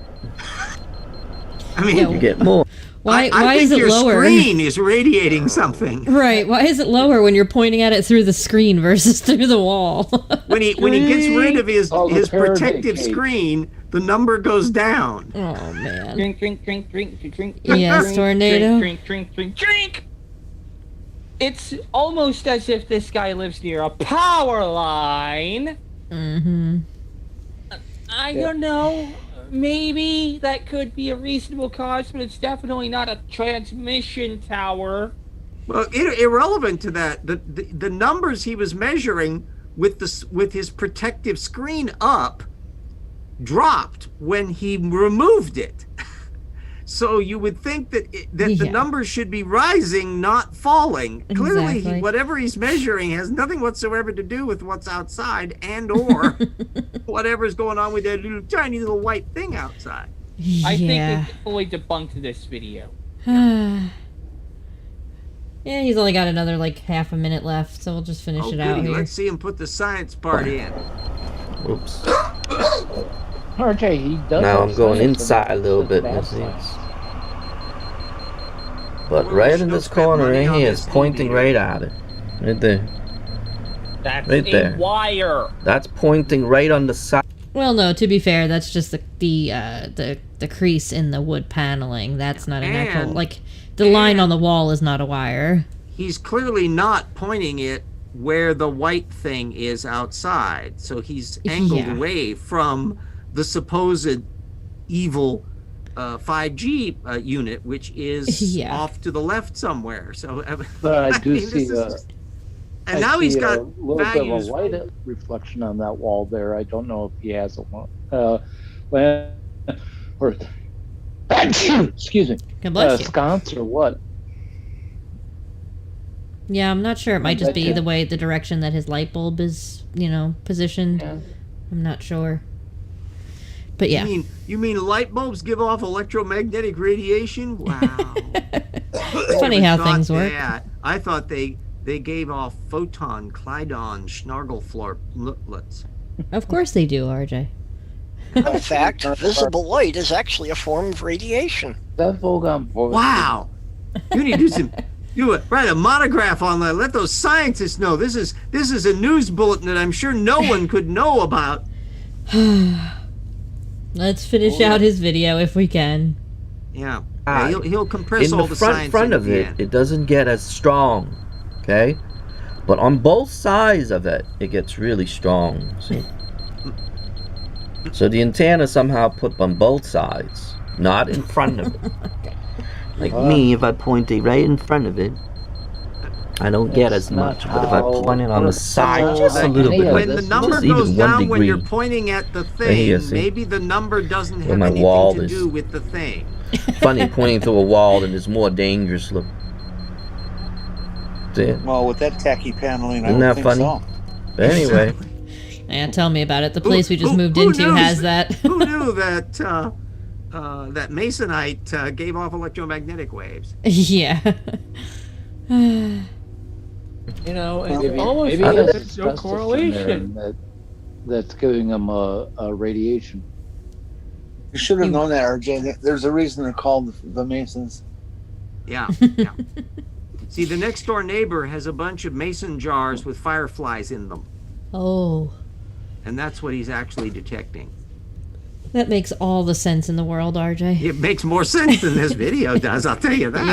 I mean, Yeah, you get more. Why I is think it your lower? screen is radiating something. Right. Why is it lower when you're pointing at it through the screen versus through the wall? When he gets rid of his Oh, the protective Faraday cage. screen, the number goes down. Oh man. Drink, drink, drink, drink, drink, drink. Yes, drink, tornado. Drink, drink, drink, drink, drink. It's almost as if this guy lives near a power line. Mm-hmm. I don't know. Maybe that could be a reasonable cause, but it's definitely not a transmission tower. Well, irrelevant to that, the numbers he was measuring with his protective screen up dropped when he removed it. So you would think that the Yeah. numbers should be rising, not falling. Clearly, Exactly. whatever he's measuring has nothing whatsoever to do with what's outside and or whatever's going on with that little tiny little white thing outside. I Yeah. think we fully debunked this video. Yeah, he's only got another like half a minute left, so we'll just finish Oh, it out goody, here. let's see him put the science part in. Oops. RJ, he does. Now have I'm going science, inside a little and bit. bad Let's see. science. But Well, right we in should this spend corner money right on here this is pointing movie. right at it. Right there. That's Right a there. wire. That's pointing right on the side. Well, no. To be fair, that's just the crease in the wood paneling. That's not an actual And- like the line on the wall is not a wire. He's clearly not pointing it where the white thing is outside. So he's angled Yeah. away from the supposed evil 5G unit, which is Yeah. off to the left somewhere. So, But I do mean, see this is- and I now he's see got a little values. bit of a light reflection on that wall there. I don't know if he has a lamp or excuse me, God bless you. sconce or what. Yeah, I'm not sure. It might just be betcha. the way the direction that his light bulb is, positioned. Yeah. I'm not sure. But yeah. You mean light bulbs give off electromagnetic radiation? Wow. Funny Never how thought things work. that. I thought they gave off photon, Klydon, Schnargleflortlets. Of course they do, RJ. In fact, visible light is actually a form of radiation. That's Volgon. Wow. You need to write a monograph on that. Let those scientists know. This is a news bulletin that I'm sure no one could know about. Let's finish out his video if we can. Yeah. He'll compress In all the the science front into of the it, end. it doesn't get as strong. Okay? But on both sides of it, it gets really strong. See? So the antenna somehow put on both sides, not in front of it. Like me, if I point it right in front of it, I don't get as much. But if I point it on the side, just a little bit, When the number just goes even 1 down when degree. you're pointing at the Right here, thing, see? maybe the number doesn't Where have my anything wall to is. do with the thing. Funny, pointing to a wall and it's more dangerous. Look. See it? Well, with that tacky paneling, I Isn't don't that think funny? so. But anyway, Yeah, tell me about it. The place we just Who- moved who into knew- has that. Who knew that that masonite gave off electromagnetic waves? Yeah. You know, Maybe, it's almost maybe like he has there's no asbestos in there correlation. and that's giving him a radiation. You should have known that, RJ. There's a reason they're called the Masons. Yeah, yeah. See, the next door neighbor has a bunch of mason jars with fireflies in them, Oh, and that's what he's actually detecting. that makes all the sense in the world, RJ. It makes more sense than this video does, I'll tell you that.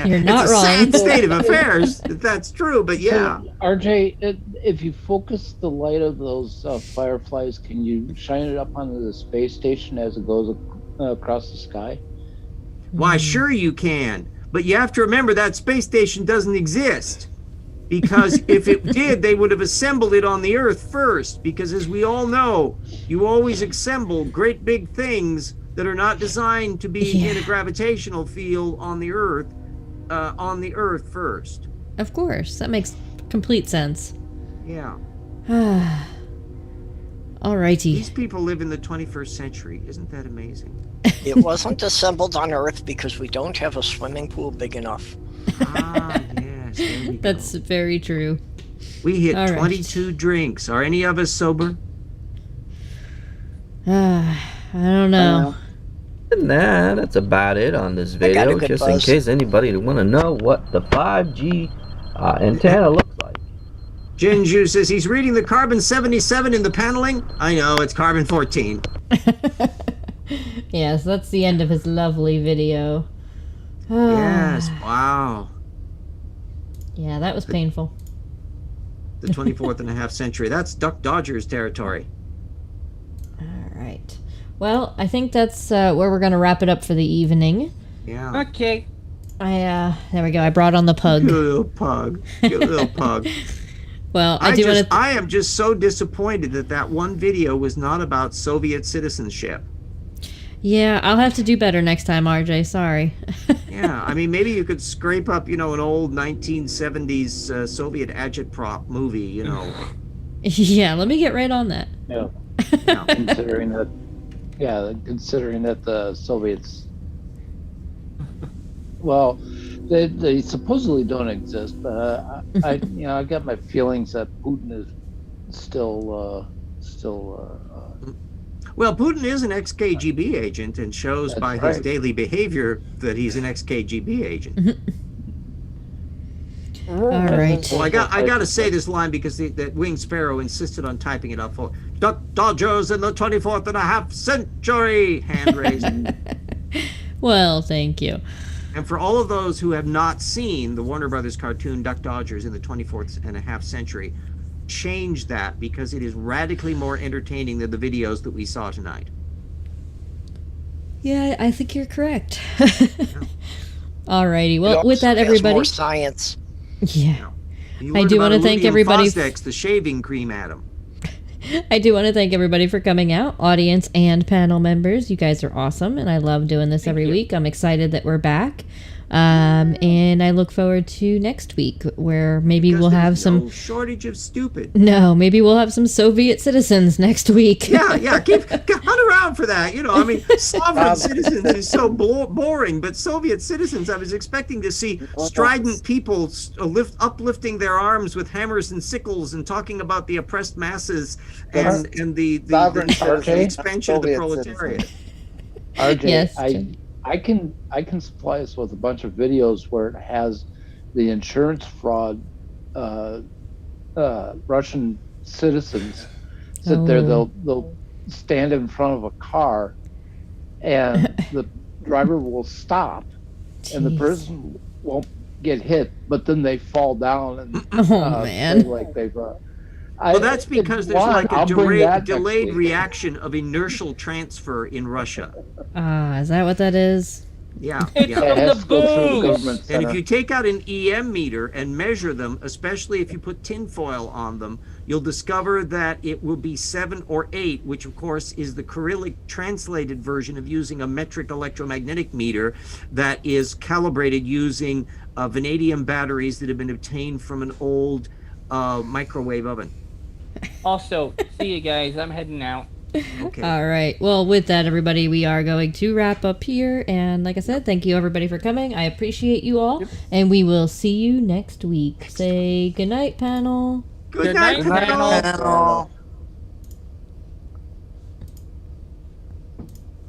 You're not it's a wrong. sad state of affairs, that's true, but yeah. So, RJ, if you focus the light of those fireflies, can you shine it up onto the space station as it goes across the sky? Why, sure you can. But you have to remember that space station doesn't exist. Because if it did, they would have assembled it on the Earth first. Because as we all know, you always assemble great big things that are not designed to be in a gravitational field on the Earth first. Of course, that makes complete sense. Yeah. Alrighty. These people live in the 21st century. Isn't that amazing? It wasn't assembled on Earth because we don't have a swimming pool big enough. Ah, yes. There we go. That's very true. We hit all right. 22 drinks. Are any of us sober? I don't know. nah, that's about it on this I got a video. good Just in buzz. case anybody want to know what the 5G antenna looks like. Jinju says he's reading the carbon 77 in the paneling. I know, it's carbon 14. Yes, that's the end of his lovely video. Yes, wow. Yeah, that was painful. The 24th and a half century. That's Duck Dodgers territory. All right. Well, I think that's where we're going to wrap it up for the evening. Yeah. Okay. There we go. I brought on the pug. You little pug. You little pug. Well, I do want to. I am just so disappointed that one video was not about Soviet citizenship. Yeah, I'll have to do better next time, RJ. Sorry. Yeah, I mean, maybe you could scrape up, an old 1970s Soviet agitprop movie, Yeah, let me get right on that. Yeah. Yeah. Considering that the Soviets, well, they supposedly don't exist, but I got my feelings that Putin is still. Well, Putin is an ex-KGB agent and shows That's by his right. daily behavior that he's an ex-KGB agent. All right. Well, I got to say this line because that Winged Sparrow insisted on typing it up for Duck Dodgers in the 24th and a half century. Hand raised. Well, thank you. And for all of those who have not seen the Warner Brothers cartoon Duck Dodgers in the 24th and a half century, change that because it is radically more entertaining than the videos that we saw tonight. Yeah, I think you're correct. Alrighty. It Well, with also that, has everybody. more science. Yeah. You I learned do about wanna thank aluminum everybody Fosdex, the shaving cream atom. I do want to thank everybody for coming out, audience and panel members. You guys are awesome, and I love doing this every week. I'm excited that we're back. And I look forward to next week where maybe Because we'll have there's some. no shortage of stupid. No, maybe we'll have some Soviet citizens next week. Yeah, hunt around for that. You know, I mean, sovereign citizens is so boring, but Soviet citizens, I was expecting to see strident people uplifting their arms with hammers and sickles and talking about the oppressed masses and the expansion of the Soviet proletariat. RJ, Yes, I can supply us with a bunch of videos where it has the insurance fraud Russian citizens sit there. They'll stand in front of a car, and the driver will stop, and the Jeez. person won't get hit, but then they fall down and Oh, man. say like they've. Well, that's because there's like a I'll bring that next delayed week. reaction of inertial transfer in Russia. Is that what that is? Yeah, It's yeah. It from has the to go through the booze. government And center. if you take out an EM meter and measure them, especially if you put tinfoil on them, you'll discover that it will be 7 or 8, which of course is the Cyrillic translated version of using a metric electromagnetic meter that is calibrated using vanadium batteries that have been obtained from an old microwave oven. Also, see you guys. I'm heading out. Okay. All right. Well, with that, everybody, we are going to wrap up here. And like I said, thank you, everybody, for coming. I appreciate you all. And we will see you next week. Say goodnight, panel. Good night, Good night, panel. Panel.